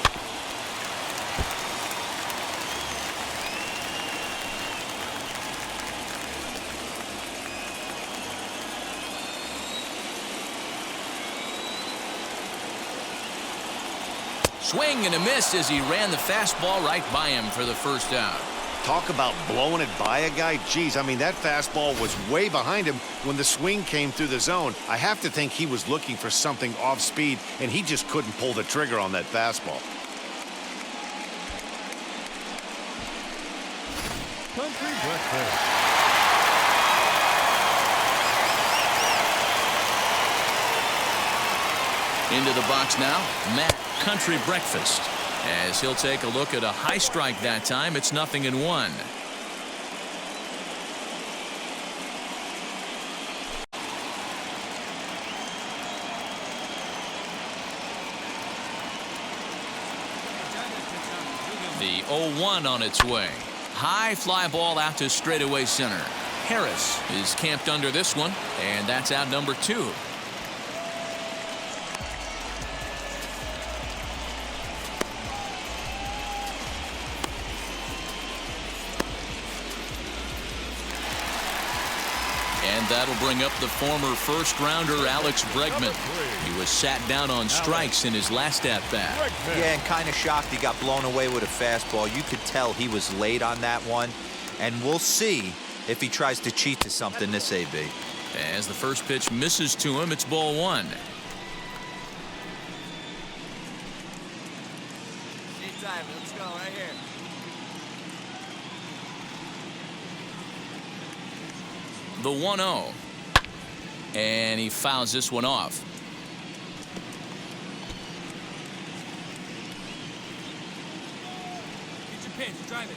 Swing and a miss as he ran the fastball right by him for the first out. Talk about blowing it by a guy. Geez, I mean, that fastball was way behind him when the swing came through the zone. I have to think he was looking for something off speed, and he just couldn't pull the trigger on that fastball. Country breakfast. Into the box now, Matt Country Breakfast. As he'll take a look at a high strike that time, it's 0-1. The 0-1 on its way. High fly ball out to straightaway center. Harris is camped under this one, and that's out number 2. And that'll bring up the former first-rounder Alex Bregman. He was sat down on strikes in his last at-bat. Yeah, and kind of shocked he got blown away with a fastball. You could tell he was late on that one, and we'll see if he tries to cheat to something this AB. As the first pitch misses to him, it's ball 1. Need time. Let's go right here. The 1-0. And he fouls this one off. Get your pitch. Drive it.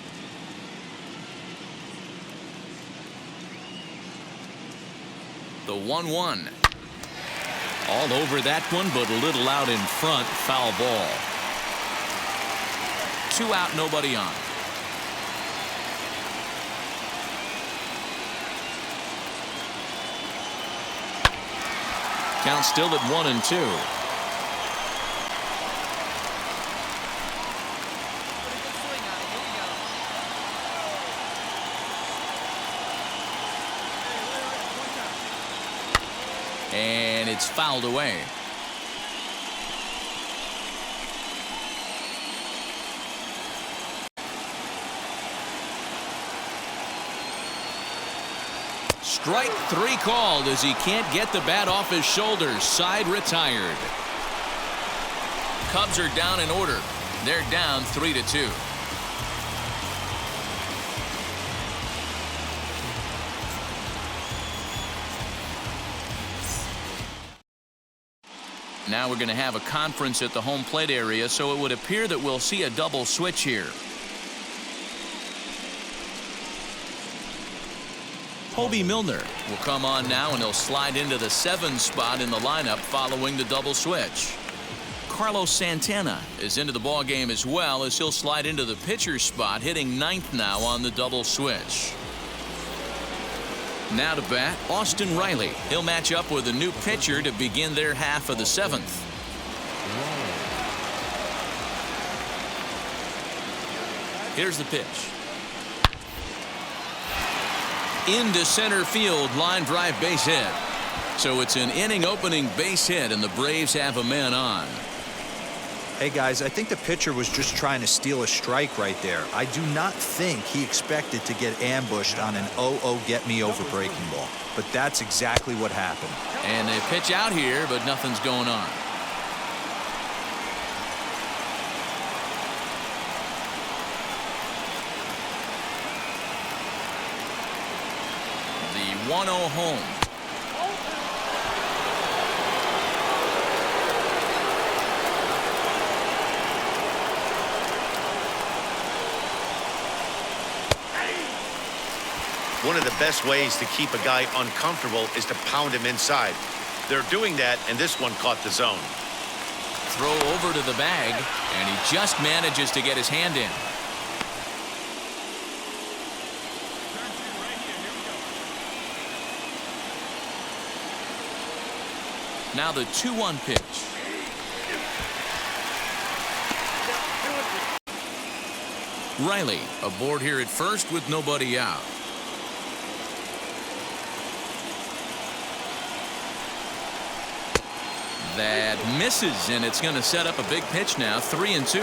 The 1-1. All over that one, but a little out in front. Foul ball. 2 out, nobody on. Count still at 1-2. Put a good swing on it. Here we go. And it's fouled away. Strike 3 called as he can't get the bat off his shoulders. Side retired. Cubs are down in order. They're down 3-2. Now we're going to have a conference at the home plate area, so it would appear that we'll see a double switch here. Hobie Milner will come on now, and he'll slide into the 7 spot in the lineup following the double switch. Carlos Santana is into the ball game as well, as he'll slide into the pitcher spot, hitting 9th now on the double switch. Now to bat, Austin Riley. He'll match up with a new pitcher to begin their half of the 7th. Here's the pitch. Into center field, line drive, base hit. So it's an inning opening base hit, and the Braves have a man on. Hey guys, I think the pitcher was just trying to steal a strike right there. I do not think he expected to get ambushed on an 0-0 get me over breaking ball, but that's exactly what happened. And they pitch out here, but nothing's going on. The 1-0 home. One of the best ways to keep a guy uncomfortable is to pound him inside. They're doing that, and this one caught the zone. Throw over to the bag, and he just manages to get his hand in. Now the 2-1 pitch. Riley aboard here at first with nobody out. That misses, and it's going to set up a big pitch now. 3-2.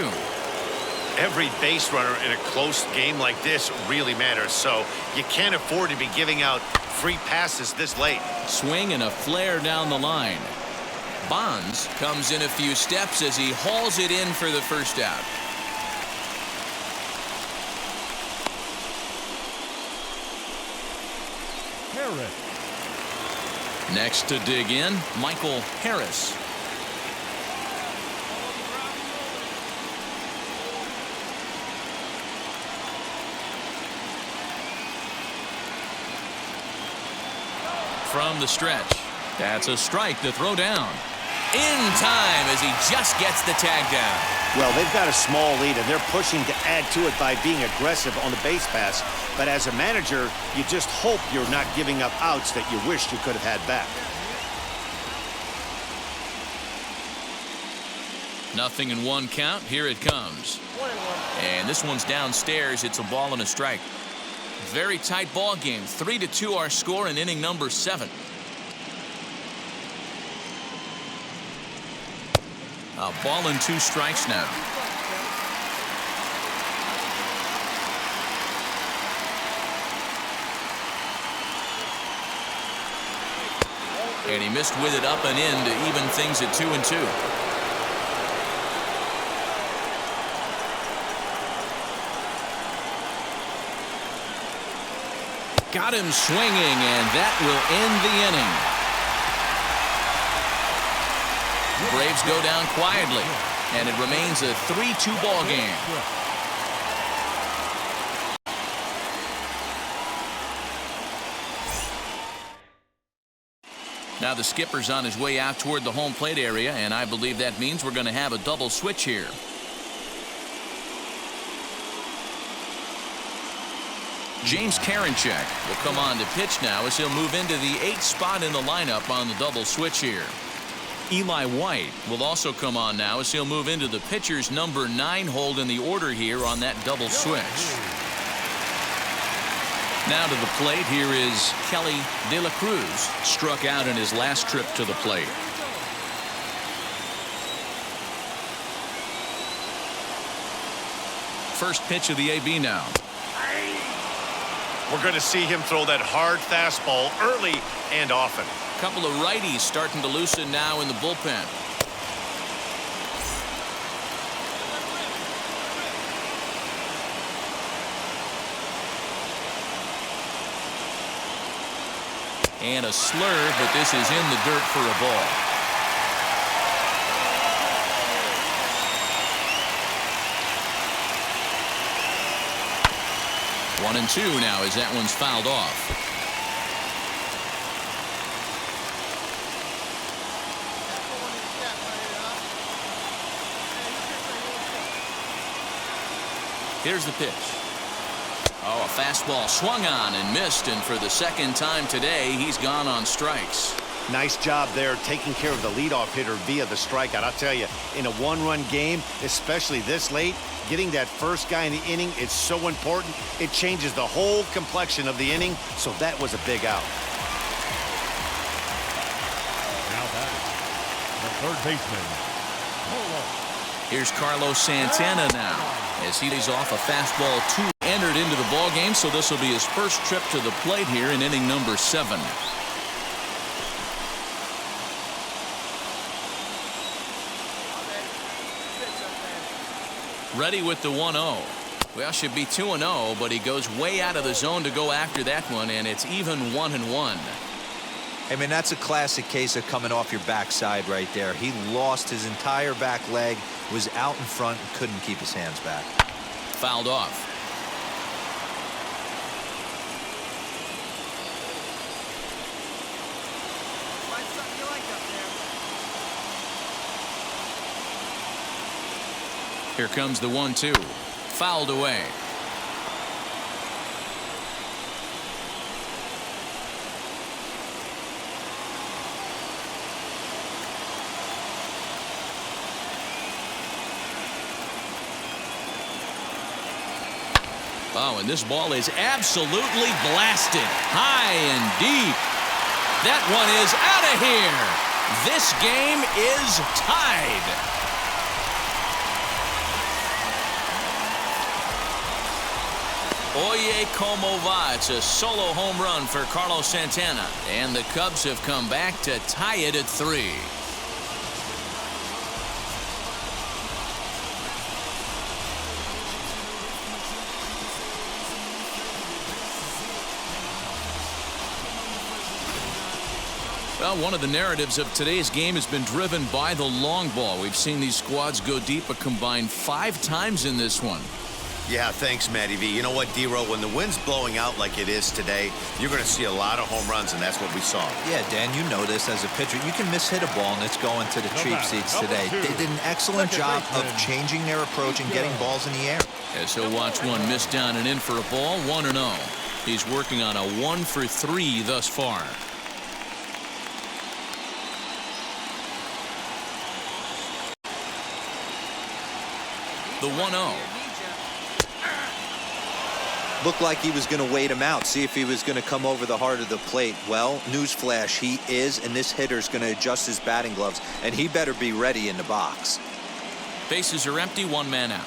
Every base runner in a close game like this really matters, so you can't afford to be giving out free passes this late. Swing and a flare down the line. Bonds comes in a few steps as he hauls it in for the first out. Harris. Next to dig in, Michael Harris. from the stretch. That's a strike to throw down. In time as he just gets the tag down. Well, they've got a small lead, and they're pushing to add to it by being aggressive on the base pass. But as a manager, you just hope you're not giving up outs that you wish you could have had back. Nothing in one count. Here it comes. And this one's downstairs. It's a ball and a strike. Very tight ball game. 3-2 our score in inning number 7. A ball and 2 strikes now. And he missed with it up and in to even things at 2-2. Got him swinging, and that will end the inning. Braves go down quietly, and it remains a 3-2 ball game. Now the skipper's on his way out toward the home plate area, and I believe that means we're going to have a double switch here. James Karinchak will come on to pitch now as he'll move into the 8th spot in the lineup on the double switch here. Eli White will also come on now as he'll move into the pitcher's number 9 hold in the order here on that double switch. Now to the plate, here is Kelly De La Cruz, struck out in his last trip to the plate. First pitch of the AB now. We're going to see him throw that hard fastball early and often. Couple of righties starting to loosen now in the bullpen. And a slur, but this is in the dirt for a ball. One and 2 now as that one's fouled off. Here's the pitch. Oh, a fastball swung on and missed, and for the second time today, he's gone on strikes. Nice job there taking care of the leadoff hitter via the strikeout. I'll tell you, in a one-run game, especially this late, getting that first guy in the inning is so important. It changes the whole complexion of the inning, so that was a big out. Now batting, the third baseman. Here's Carlos Santana now as he lays off a fastball 2 entered into the ball game, so this will be his first trip to the plate here in inning number 7. Ready with the 1-0. Well, should be 2-0, but he goes way out of the zone to go after that one, and it's even 1-1. I mean, that's a classic case of coming off your backside right there. He lost his entire back leg, was out in front, and couldn't keep his hands back. Fouled off. Find something you like up there. Here comes the 1-2. Fouled away. Oh, and this ball is absolutely blasted. High and deep. That one is out of here. This game is tied. Oye como va. It's a solo home run for Carlos Santana. And the Cubs have come back to tie it at 3. Well, one of the narratives of today's game has been driven by the long ball. We've seen these squads go deep a combined 5 times in this one. Yeah, thanks, Matty V. You know what, D-Row, when the wind's blowing out like it is today, you're going to see a lot of home runs, and that's what we saw. Yeah, Dan, you know this as a pitcher. You can miss hit a ball, and it's going to the cheap seats today. They did an excellent job of changing their approach and getting balls in the air. As he'll watch one miss down and in for a ball, 1-0. He's working on a 1-for-3 thus far. The 1-0. Looked like he was going to wait him out, see if he was going to come over the heart of the plate. Well, newsflash, he is, and this hitter's going to adjust his batting gloves, and he better be ready in the box. Bases are empty, 1 man out.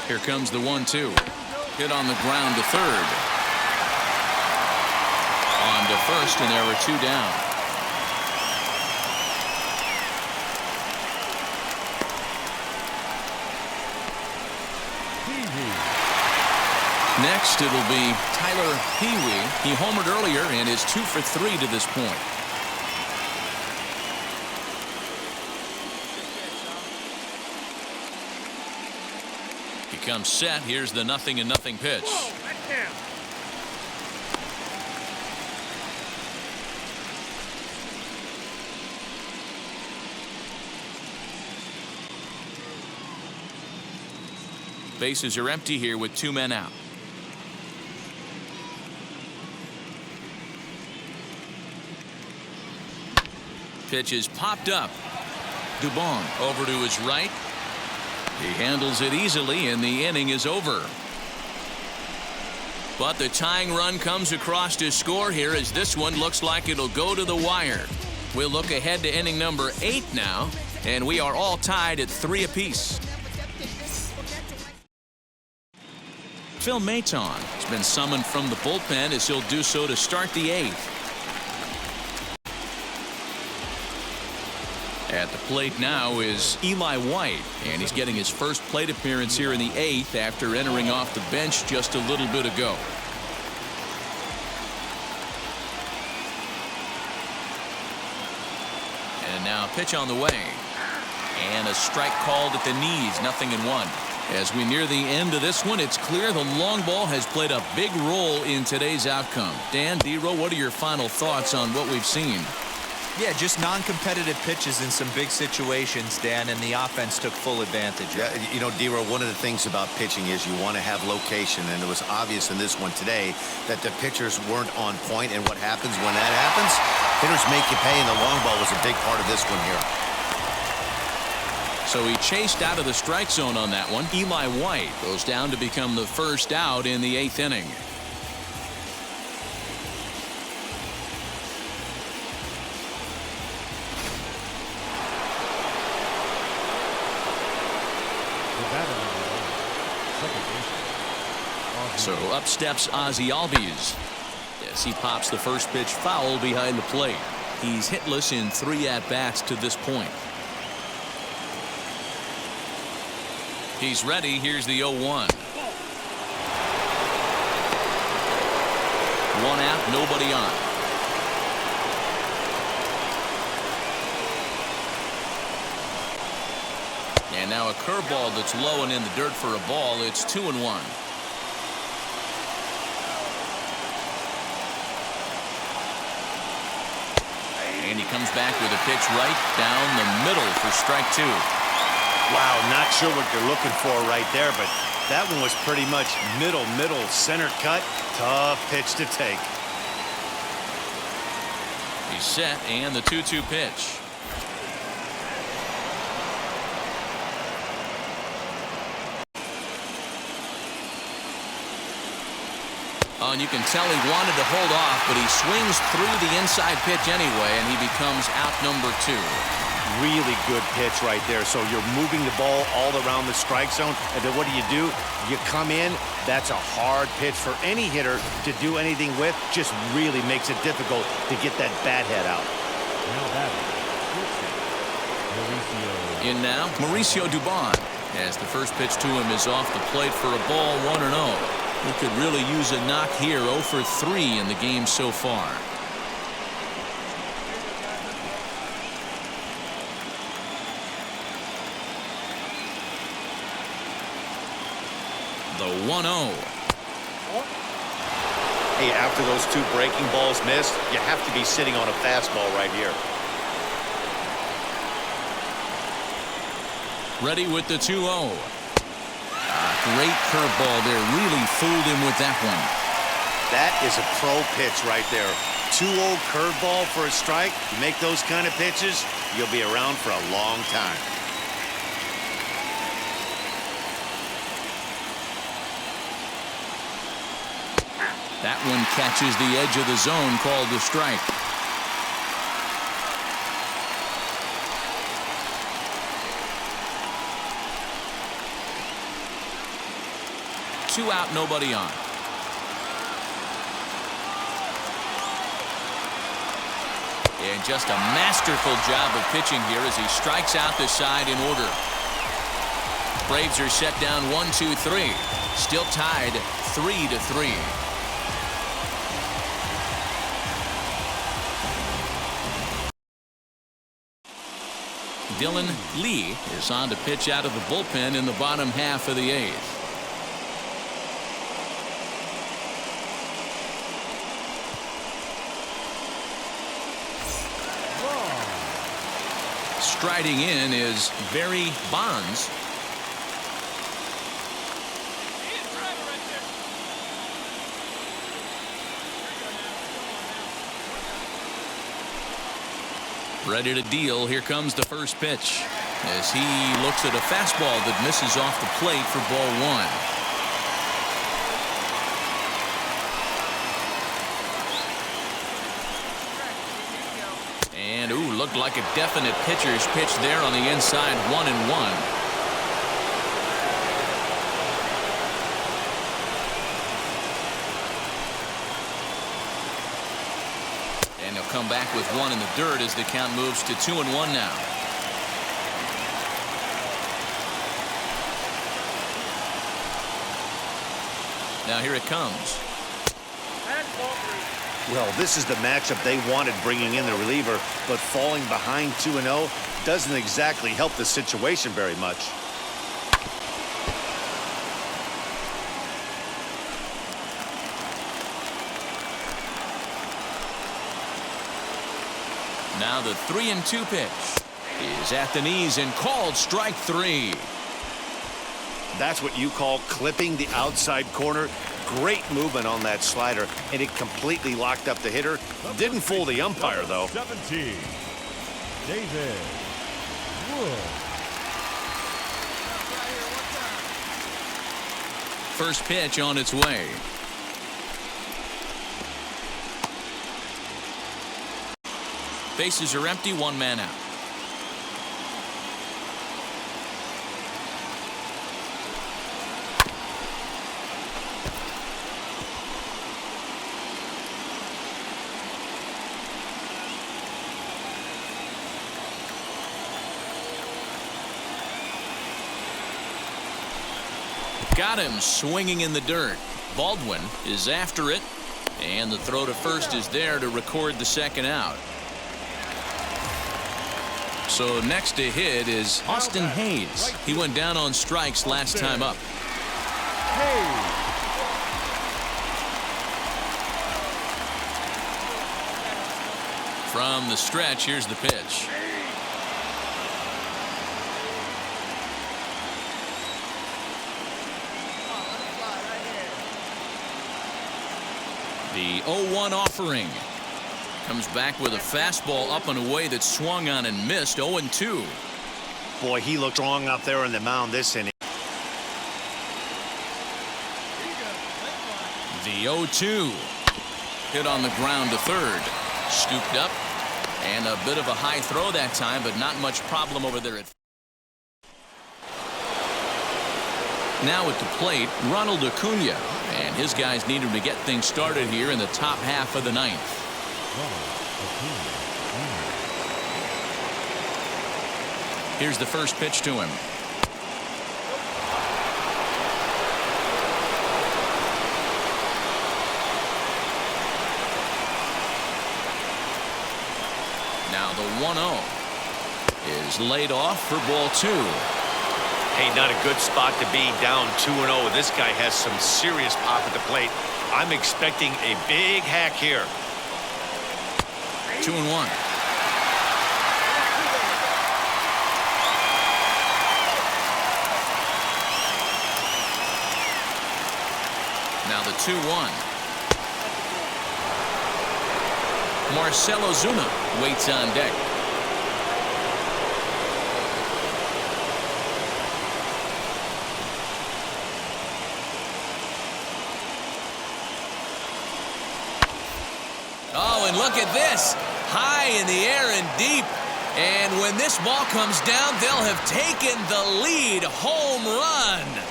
Here comes the 1-2. Hit on the ground to third. On to first, and there were 2 down. Next, it'll be Tyler Pee-wee. He homered earlier and is 2 for 3 to this point. Comes set. Here's the 0-0 pitch. Bases are empty here with 2 men out. Pitch is popped up. Dubon over to his right. He handles it easily, and the inning is over. But the tying run comes across to score here, as this one looks like it'll go to the wire. We'll look ahead to inning number 8 now, and we are all tied at 3 apiece. Phil Maton has been summoned from the bullpen, as he'll do so to start the 8th. At the plate now is Eli White, and he's getting his first plate appearance here in the 8th after entering off the bench just a little bit ago. And now pitch on the way. And a strike called at the knees, 0-1. As we near the end of this one, it's clear the long ball has played a big role in today's outcome. Dan, D-Row, what are your final thoughts on what we've seen? Yeah, just non-competitive pitches in some big situations, Dan, and the offense took full advantage. Yeah, you know, D-Row, one of the things about pitching is you want to have location, and it was obvious in this one today that the pitchers weren't on point, and what happens when that happens? Hitters make you pay, and the long ball was a big part of this one here. So he chased out of the strike zone on that one. Eli White goes down to become the first out in the 8th inning. So up steps Ozzie Albies as he pops the first pitch foul behind the plate. He's hitless in 3 at-bats to this point. He's ready. Here's the 0-1. 1 out, nobody on. And now a curveball that's low and in the dirt for a ball. It's 2-1. And he comes back with a pitch right down the middle for strike 2. Wow, not sure what they're looking for right there, but that one was pretty much middle, center cut. Tough pitch to take. He's set, and the 2-2 pitch. Oh, and you can tell he wanted to hold off, but he swings through the inside pitch anyway, and he becomes out number 2. Really good pitch right there. So you're moving the ball all around the strike zone, and then what do? You come in. That's a hard pitch for any hitter to do anything with. Just really makes it difficult to get that bat head out. Now batting, In now, Mauricio Dubon, as the first pitch to him is off the plate for a ball, 1-0. He could really use a knock here. 0 for 3 in the game so far. The 1-0. Hey, after those two breaking balls missed, you have to be sitting on a fastball right here. Ready with the 2-0. Great curveball there. Really fooled him with that one. That is a pro pitch right there. 2-0 curveball for a strike. You make those kind of pitches, you'll be around for a long time. That one catches the edge of the zone, called the strike. Two out, nobody on. And just a masterful job of pitching here as he strikes out the side in order. Braves are set down 1-2-3. Still tied 3-3. Dylan Lee is on to pitch out of the bullpen in the bottom half of the 8th. Striding in is Barry Bonds. Ready to deal. Here comes the first pitch as he looks at a fastball that misses off the plate for ball 1. And ooh, looked like a definite pitcher's pitch there on the inside. 1-1. And he'll come back with one in the dirt as the count moves to 2-1 now. Now here it comes. Well, this is the matchup they wanted, bringing in the reliever, but falling behind 2-0 doesn't exactly help the situation very much. Now the 3-2 pitch is at the knees and called strike 3. That's what you call clipping the outside corner. Great movement on that slider, and it completely locked up the hitter. Didn't fool the umpire, though. 17. David Woods. First pitch on its way. Bases are empty, one man out. Got him swinging in the dirt. Baldwin is after it, and the throw to first is there to record the second out. So next to hit is Austin Hayes. He went down on strikes last time up. From the stretch, here's the pitch. The 0-1 offering. Comes back with a fastball up and away that swung on and missed. 0-2. Boy, he looked wrong out there on the mound this inning. The 0-2. Hit on the ground to third. Scooped up. And a bit of a high throw that time, but not much problem over there. Now at the plate, Ronald Acuna. And his guys need him to get things started here in the top half of the 9th. Here's the first pitch to him. Now the 1-0 is laid off for ball 2. Hey, not a good spot to be, down 2-0. This guy has some serious pop at the plate. I'm expecting a big hack here. 2-1. Now the 2-1. Marcell Ozuna waits on deck. Oh, and look at this. High in the air and deep. And when this ball comes down, they'll have taken the lead. Home run.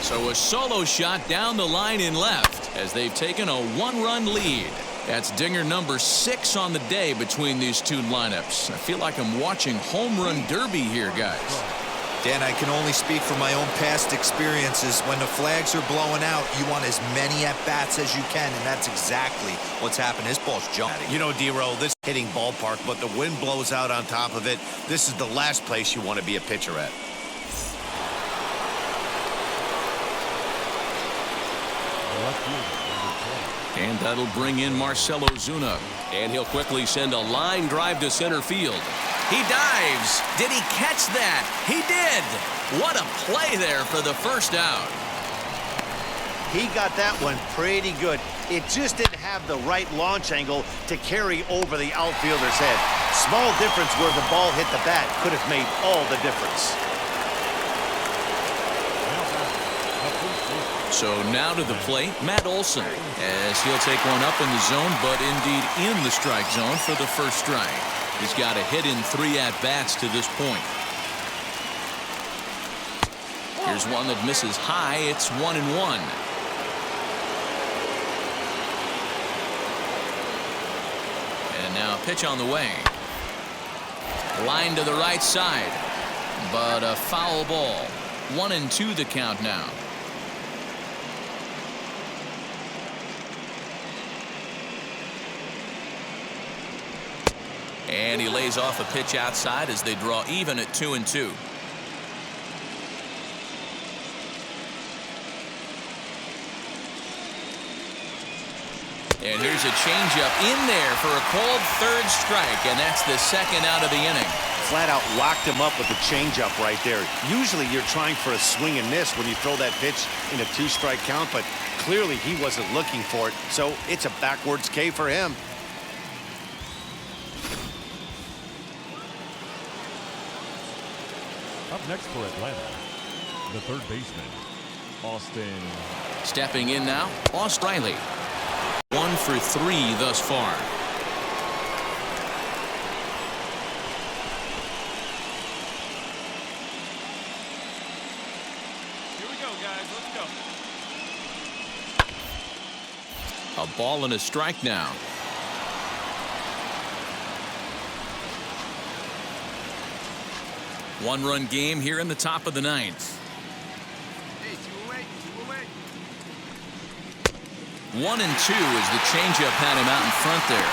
So a solo shot down the line in left as they've taken a 1-run lead. That's dinger number 6 on the day between these two lineups. I feel like I'm watching home run derby here, guys. Dan, I can only speak from my own past experiences. When the flags are blowing out, you want as many at-bats as you can, and that's exactly what's happened. This ball's jumping. You know, D-Row, this hitting ballpark, but the wind blows out on top of it. This is the last place you want to be a pitcher at. And that'll bring in Marcell Ozuna. And he'll quickly send a line drive to center field. He dives. Did he catch that? He did. What a play there for the first out. He got that one pretty good. It just didn't have the right launch angle to carry over the outfielder's head. Small difference where the ball hit the bat could have made all the difference. So now to the plate, Matt Olson, as he'll take one up in the zone, but indeed in the strike zone for the first strike. He's got a hit in 3 at-bats to this point. Here's one that misses high. It's 1-1. And now a pitch on the way. Line to the right side, but a foul ball. 1-2 the count now. And he lays off a pitch outside as they draw even at 2-2. And here's a changeup in there for a called third strike, and that's the second out of the inning. Flat out locked him up with a changeup right there. Usually you're trying for a swing and miss when you throw that pitch in a 2-strike count, but clearly he wasn't looking for it, so it's a backwards K for him. Up next for Atlanta, the third baseman, Austin. Stepping in now, Austin Riley. 1 for 3 thus far. Here we go, guys. Let's go. A ball and a strike now. One-run game here in the top of the 9th. Hey, 2 away, 2 away. 1-2 as the changeup had him out in front there.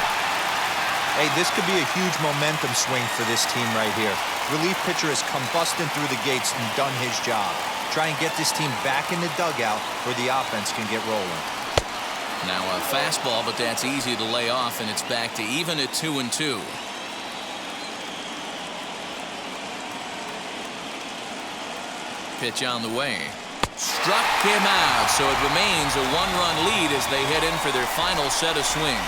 Hey, this could be a huge momentum swing for this team right here. Relief pitcher has come busting through the gates and done his job. Try and get this team back in the dugout where the offense can get rolling. Now a fastball, but that's easy to lay off, and it's back to even at 2-2. Pitch on the way. Struck him out, so it remains a 1-run lead as they head in for their final set of swings.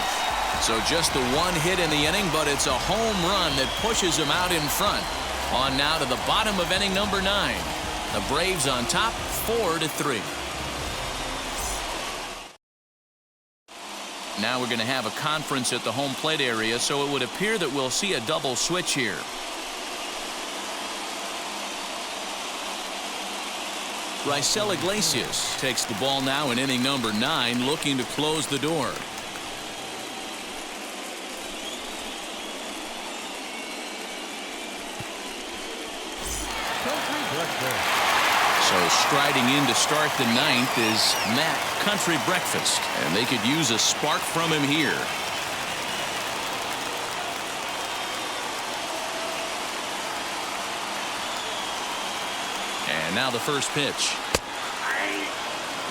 So just the 1 hit in the inning, but it's a home run that pushes them out in front. On now to the bottom of inning number 9. The Braves on top, 4-3. Now we're going to have a conference at the home plate area, so it would appear that we'll see a double switch here. Raisel Iglesias takes the ball now in inning number 9, looking to close the door. Country Breakfast. So striding in to start the ninth is Matt Country Breakfast, and they could use a spark from him here. And now the first pitch.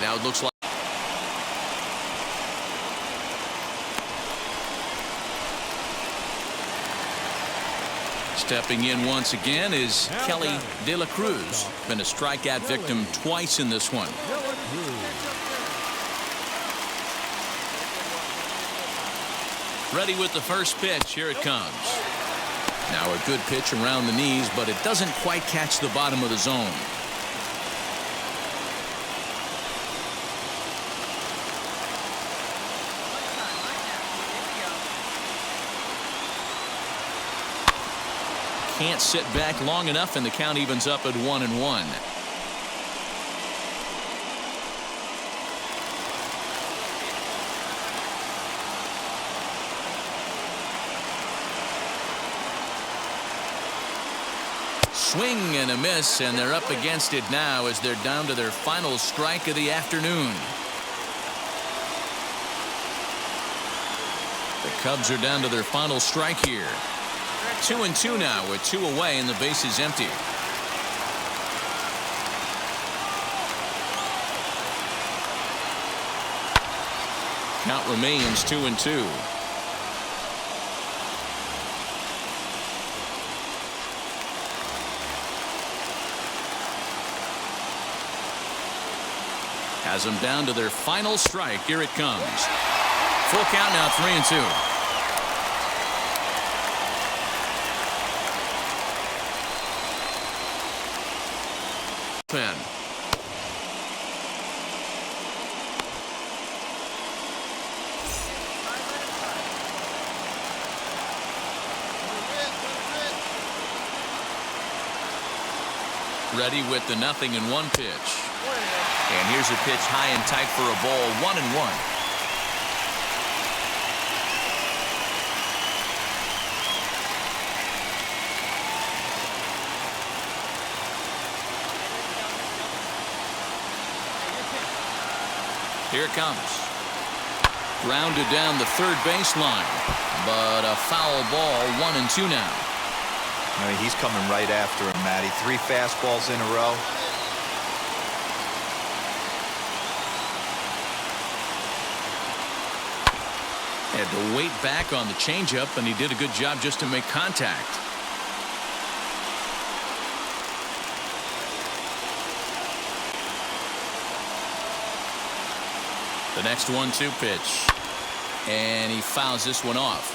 Now it looks like stepping in once again is Kelly De La Cruz. Been a strikeout victim twice in this one. Ready with the first pitch. Here it comes. Now a good pitch around the knees, but it doesn't quite catch the bottom of the zone. Can't sit back long enough, and the count evens up at 1-1. Swing and a miss, and they're up against it now as they're down to their final strike of the afternoon. The Cubs are down to their final strike here. 2-2 now with 2 away and the base is empty. Count remains 2-2. Has them down to their final strike. Here it comes. Full count now, 3-2. Pen. Ready with the 0-1 pitch. And here's a pitch high and tight for a ball. 1-1. Here it comes. Grounded down the third baseline, but a foul ball. 1-2 now. I mean, he's coming right after him, Matty. 3 fastballs in a row. Had to wait back on the changeup, and he did a good job just to make contact. The next 1-2 pitch, and he fouls this one off.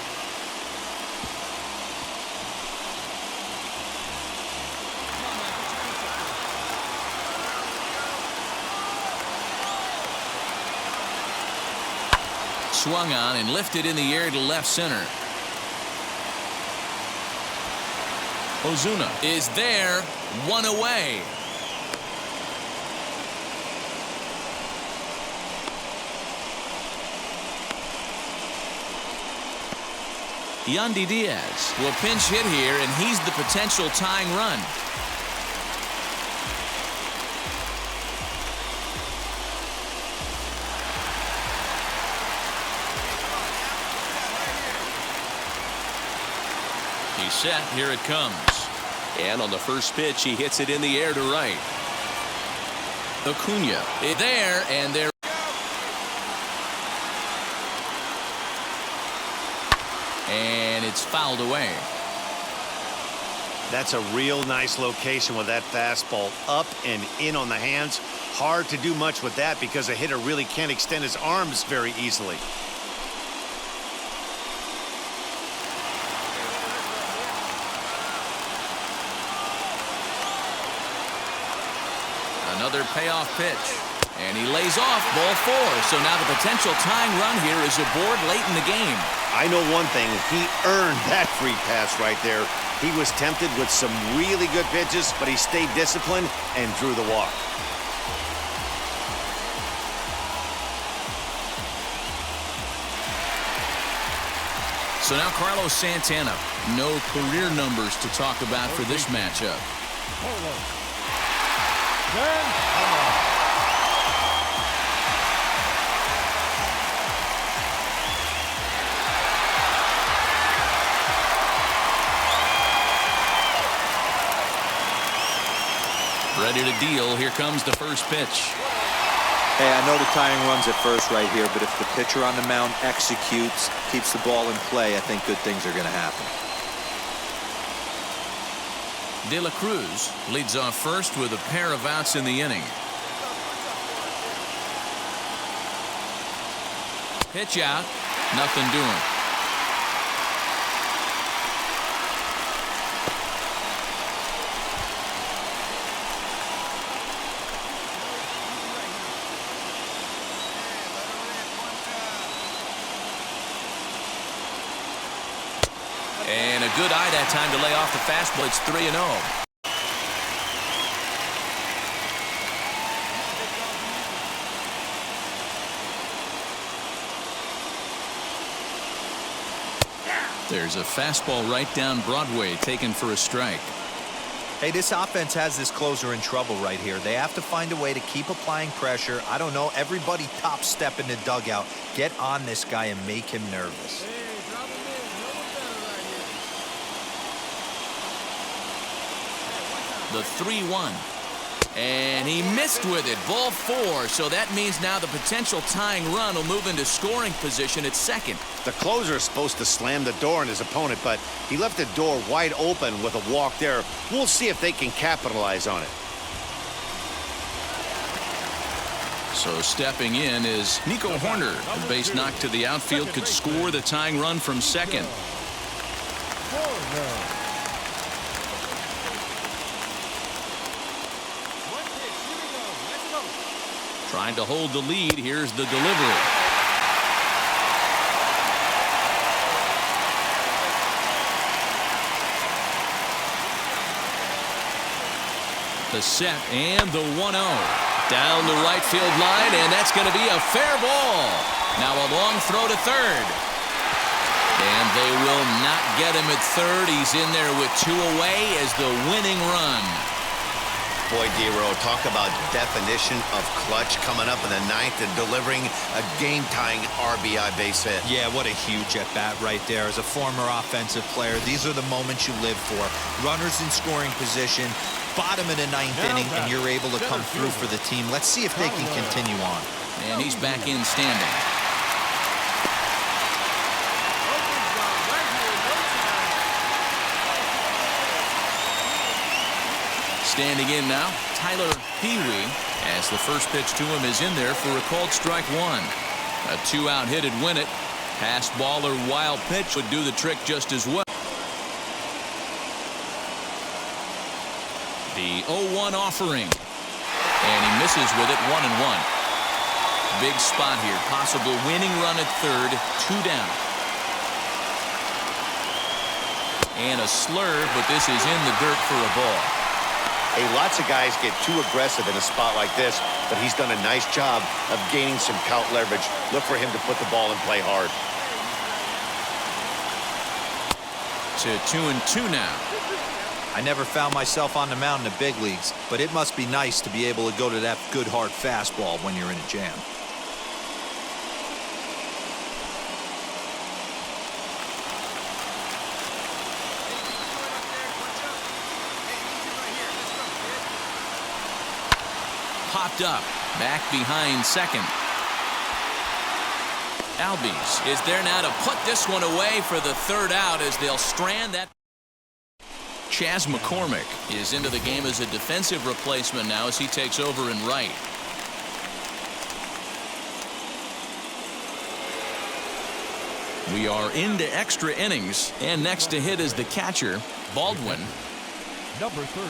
Swung on and lifted in the air to left center. Ozuna is there, 1 away. NLDS will pinch hit here, and he's the potential tying run. He's set. Here it comes. And on the first pitch, he hits it in the air to right. Acuna is there, and there. And it's fouled away. That's a real nice location with that fastball up and in on the hands. Hard to do much with that because a hitter really can't extend his arms very easily. Another payoff pitch. And he lays off ball 4. So now the potential tying run here is aboard late in the game. I know one thing. He earned that free pass right there. He was tempted with some really good pitches, but he stayed disciplined and drew the walk. So now Carlos Santana. No career numbers to talk about for this matchup. Ready to deal. Here comes the first pitch. Hey, I know the tying run's at first right here, but if the pitcher on the mound executes, keeps the ball in play, I think good things are going to happen. De La Cruz leads off first with a pair of outs in the inning. Pitch out. Nothing doing. And a good eye that time to lay off the fastball. It's 3-0. There's a fastball right down Broadway, taken for a strike. Hey, this offense has this closer in trouble right here. They have to find a way to keep applying pressure. I don't know, everybody top step in the dugout. Get on this guy and make him nervous. The 3-1. And he missed with it. Ball 4. So that means now the potential tying run will move into scoring position at second. The closer is supposed to slam the door on his opponent, but he left the door wide open with a walk there. We'll see if they can capitalize on it. So stepping in is Nico Horner. A base knock to the outfield could score the tying run from second. Trying to hold the lead. Here's the delivery. The set and the 1-0. Down the right field line, and that's going to be a fair ball. Now a long throw to third. And they will not get him at third. He's in there with 2 away as the winning run. Boy, D-Row, talk about definition of clutch coming up in the 9th and delivering a game-tying RBI base hit. Yeah, what a huge at-bat right there. As a former offensive player, these are the moments you live for. Runners in scoring position, bottom of the 9th inning, and you're able to come through for the team. Let's see if they can continue on. And he's back in standing. Standing in now, Tyler Pee-wee, as the first pitch to him is in there for a called strike 1. A 2-out hit'd win it. Pass ball or wild pitch would do the trick just as well. The 0-1 offering. And he misses with it, 1-1. Big spot here. Possible winning run at third, 2 down. And a slurve, but this is in the dirt for a ball. Hey, lots of guys get too aggressive in a spot like this, but he's done a nice job of gaining some count leverage. Look for him to put the ball in play hard. To 2-2 now. I never found myself on the mound in the big leagues, but it must be nice to be able to go to that good hard fastball when you're in a jam. Popped up, back behind second. Albies is there now to put this one away for the 3rd out as they'll strand that. Chas McCormick is into the game as a defensive replacement now as he takes over in right. We are into extra innings, and next to hit is the catcher, Baldwin. Number 30.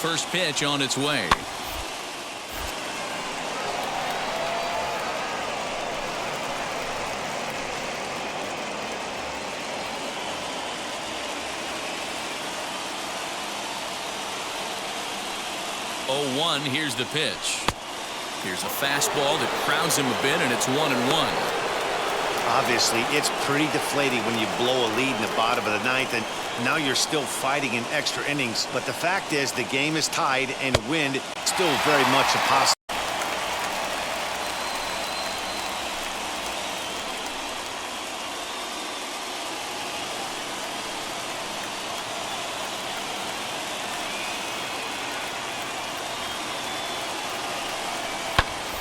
First pitch on its way. Oh, 1. Here's the pitch. Here's a fastball that crowds him a bit, and it's 1-1. Obviously, it's pretty deflating when you blow a lead in the bottom of the ninth, and now you're still fighting in extra innings. But the fact is, the game is tied, and a win still very much a possibility.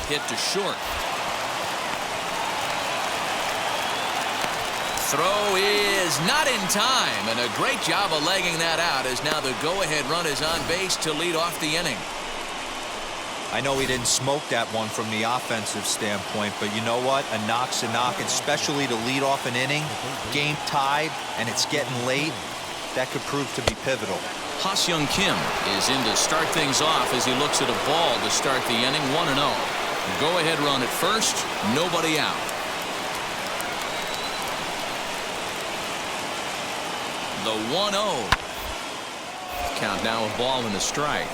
Hit to short. Throw is not in time, and a great job of legging that out as now the go-ahead run is on base to lead off the inning. I know he didn't smoke that one from the offensive standpoint, but you know what? A knock's a knock, especially to lead off an inning. Game tied, and it's getting late. That could prove to be pivotal. Ha-Seong Kim is in to start things off as he looks at a ball to start the inning. 1-0. Go-ahead run at first, nobody out. The 1-0. Count now a ball and a strike.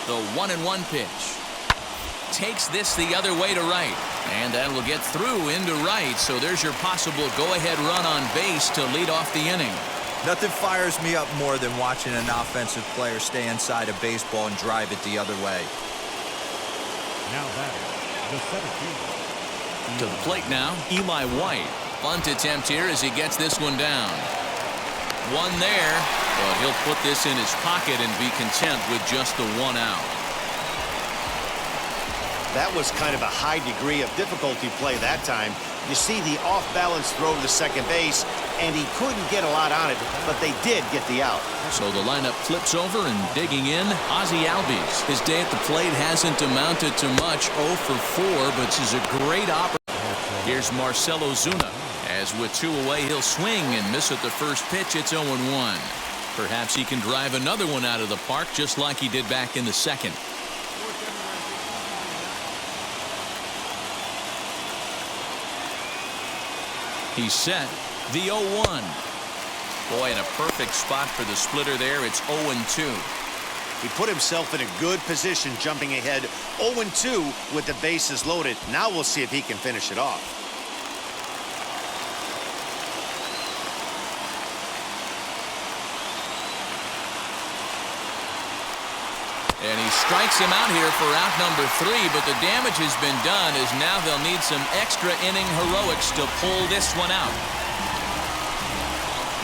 The 1-1 pitch. Takes this the other way to right. And that will get through into right. So there's your possible go-ahead run on base to lead off the inning. Nothing fires me up more than watching an offensive player stay inside a baseball and drive it the other way. Now batting, the 17th. To the plate now, Eli White. Bunt attempt here as he gets this one down. One there, but he'll put this in his pocket and be content with just the one out. That was kind of a high degree of difficulty play that time. You see the off-balance throw to second base, and he couldn't get a lot on it, but they did get the out. So the lineup flips over, and digging in, Ozzie Albies. His day at the plate hasn't amounted to much, 0 for 4, but this is a great opportunity. Here's Marcelo Zuna. As with 2 away, he'll swing and miss at the first pitch. It's 0-1. Perhaps he can drive another one out of the park just like he did back in the second. He's set. The 0-1. Boy, in a perfect spot for the splitter there. It's 0-2. He put himself in a good position jumping ahead 0-2 with the bases loaded. Now we'll see if he can finish it off. And he strikes him out here for out number 3, but the damage has been done as now they'll need some extra inning heroics to pull this one out.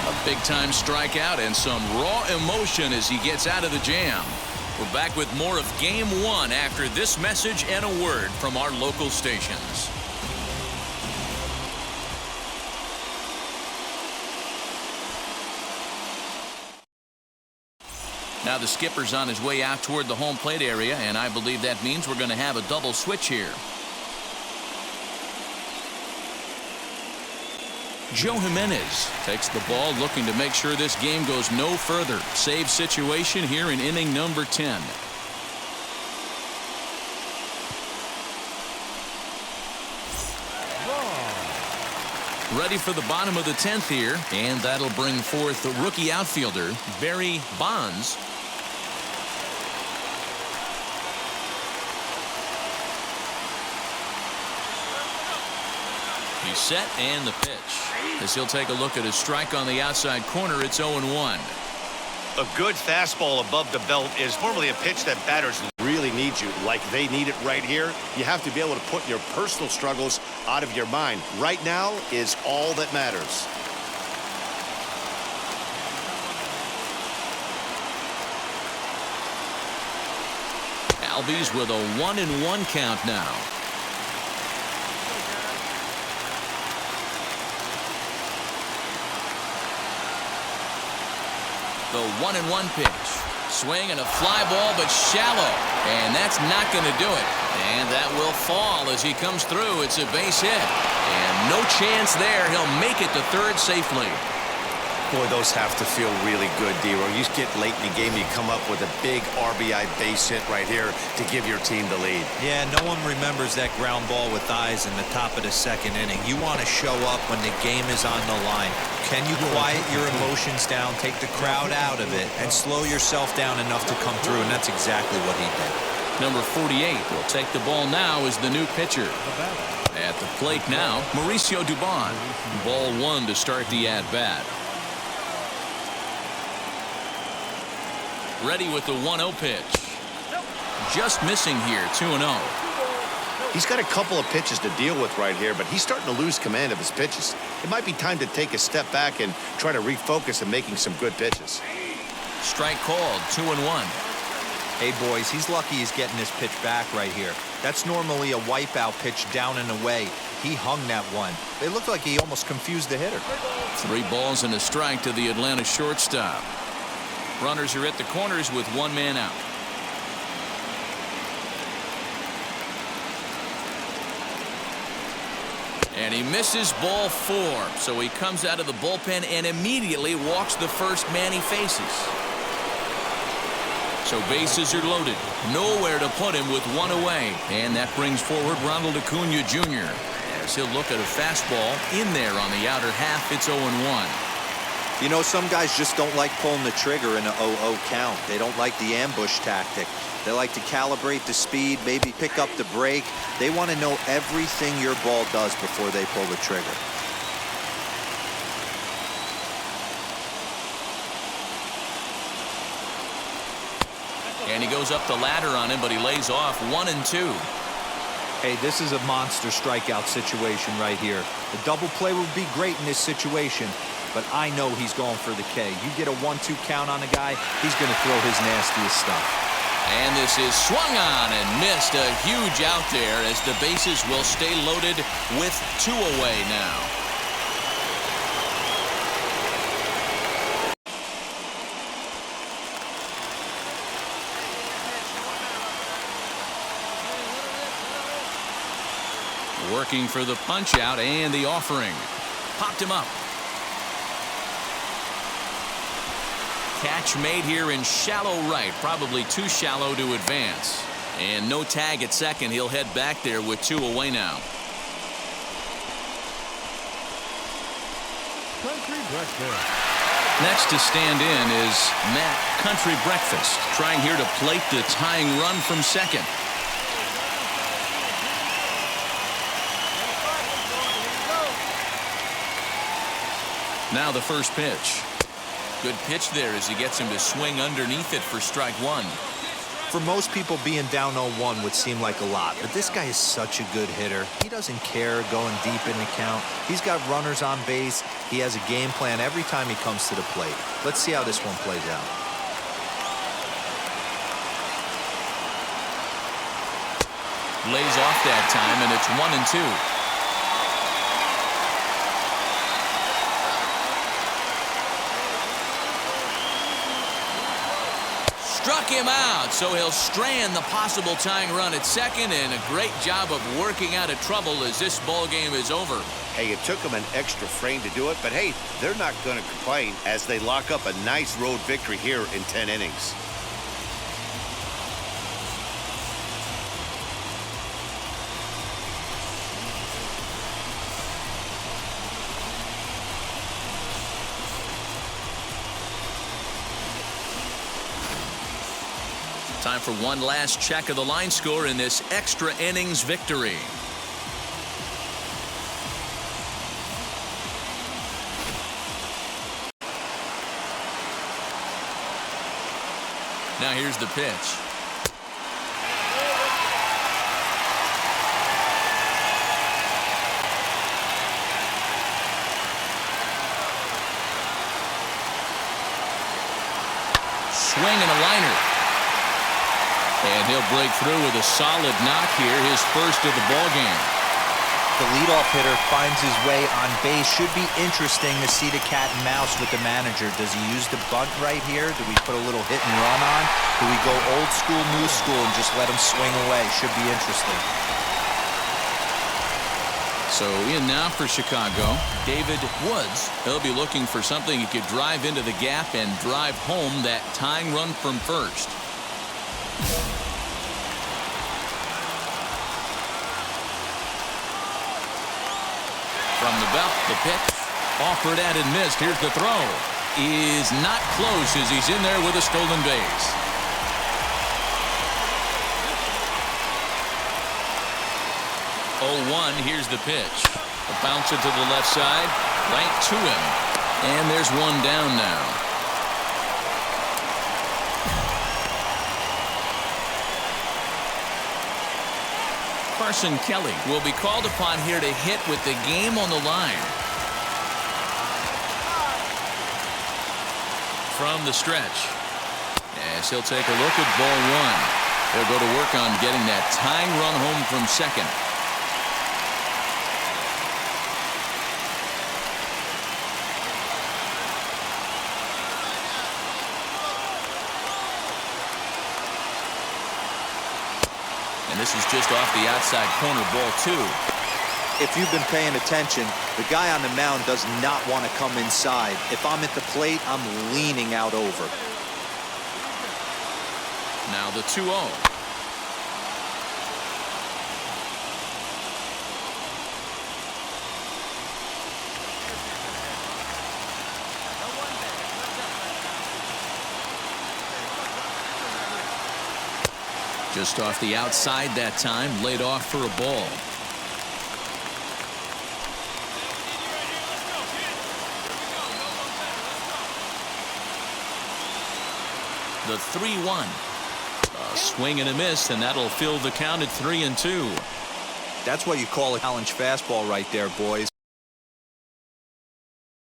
A big-time strikeout and some raw emotion as he gets out of the jam. We're back with more of Game 1 after this message and a word from our local stations. Now the skipper's on his way out toward the home plate area, and I believe that means we're going to have a double switch here. Joe Jimenez takes the ball, looking to make sure this game goes no further. Save situation here in inning number 10. Ready for the bottom of the 10th here, and that'll bring forth the rookie outfielder, Barry Bonds. He's set, and the pitch. As he'll take a look at his strike on the outside corner, it's 0-1. A good fastball above the belt is normally a pitch that batters really need you, like they need it right here. You have to be able to put your personal struggles out of your mind. Right now is all that matters. Albies with a 1-1 count now. The 1-1 pitch. Swing and a fly ball, but shallow. And that's not going to do it. And that will fall as he comes through. It's a base hit. And no chance there. He'll make it to third safely. Boy, those have to feel really good, D-Row. You get late in the game, you come up with a big RBI base hit right here to give your team the lead. Yeah, no one remembers that ground ball with eyes in the top of the second inning. You want to show up when the game is on the line. Can you quiet your emotions down, take the crowd out of it, and slow yourself down enough to come through? And that's exactly what he did. Number 48 will take the ball now as the new pitcher. At the plate now, Mauricio Dubon. Ball one to start the at-bat. Ready with the 1-0 pitch. Just missing here, 2-0. He's got a couple of pitches to deal with right here, but he's starting to lose command of his pitches. It might be time to take a step back and try to refocus on making some good pitches. Strike called, 2-1. Hey, boys, he's lucky he's getting this pitch back right here. That's normally a wipeout pitch down and away. He hung that one. It looked like he almost confused the hitter. 3 balls and a strike to the Atlanta shortstop. Runners are at the corners with 1 man out. And he misses ball 4. So he comes out of the bullpen and immediately walks the first man he faces. So bases are loaded. Nowhere to put him with 1 away. And that brings forward Ronald Acuna Jr. as he'll look at a fastball in there on the outer half. It's 0-1. You know, some guys just don't like pulling the trigger in a 0-0 count. They don't like the ambush tactic. They like to calibrate the speed, maybe pick up the brake. They want to know everything your ball does before they pull the trigger. And he goes up the ladder on him, but he lays off 1-2. Hey, this is a monster strikeout situation right here. The double play would be great in this situation, but I know he's going for the K. You get a 1-2 count on a guy, he's going to throw his nastiest stuff. And this is swung on and missed. A huge out there as the bases will stay loaded with 2 away now. Working for the punch out and the offering. Popped him up. Catch made here in shallow right, probably too shallow to advance. And no tag at second. He'll head back there with 2 away now. Country Breakfast. Next to stand in is Matt Country Breakfast, trying here to plate the tying run from second. Now the first pitch. Good pitch there as he gets him to swing underneath it for strike 1. For most people, being down 0-1 would seem like a lot, but this guy is such a good hitter. He doesn't care going deep in the count. He's got runners on base. He has a game plan every time he comes to the plate. Let's see how this one plays out. Lays off that time, and it's 1-2. Struck him out, so he'll strand the possible tying run at second, and a great job of working out of trouble as this ball game is over. Hey, it took them an extra frame to do it, but hey, they're not going to complain as they lock up a nice road victory here in 10 innings. Time for one last check of the line score in this extra innings victory. Now here's the pitch. Swing and a liner. And he'll break through with a solid knock here, his first of the ball game. The leadoff hitter finds his way on base. Should be interesting to see the cat and mouse with the manager. Does he use the bunt right here? Do we put a little hit and run on? Do we go old school, new school, and just let him swing away? Should be interesting. So in now for Chicago, David Woods. He'll be looking for something he could drive into the gap and drive home that tying run from first. From the belt, the pitch. Offered at and missed. Here's the throw. Is not close as he's in there with a stolen base. Oh, 1. Here's the pitch. A bounce it to the left side. Right to him. And there's one down now. Carson Kelly will be called upon here to hit with the game on the line. From the stretch. As he'll take a look at ball 1. He'll go to work on getting that tying run home from second. And this is just off the outside corner, ball 2. If you've been paying attention, the guy on the mound does not want to come inside. If I'm at the plate, I'm leaning out over. Now the 2-0. Just off the outside that time, laid off for a ball. The 3-1. A swing and a miss, and that'll fill the count at 3-2. That's what you call a challenge fastball right there, boys.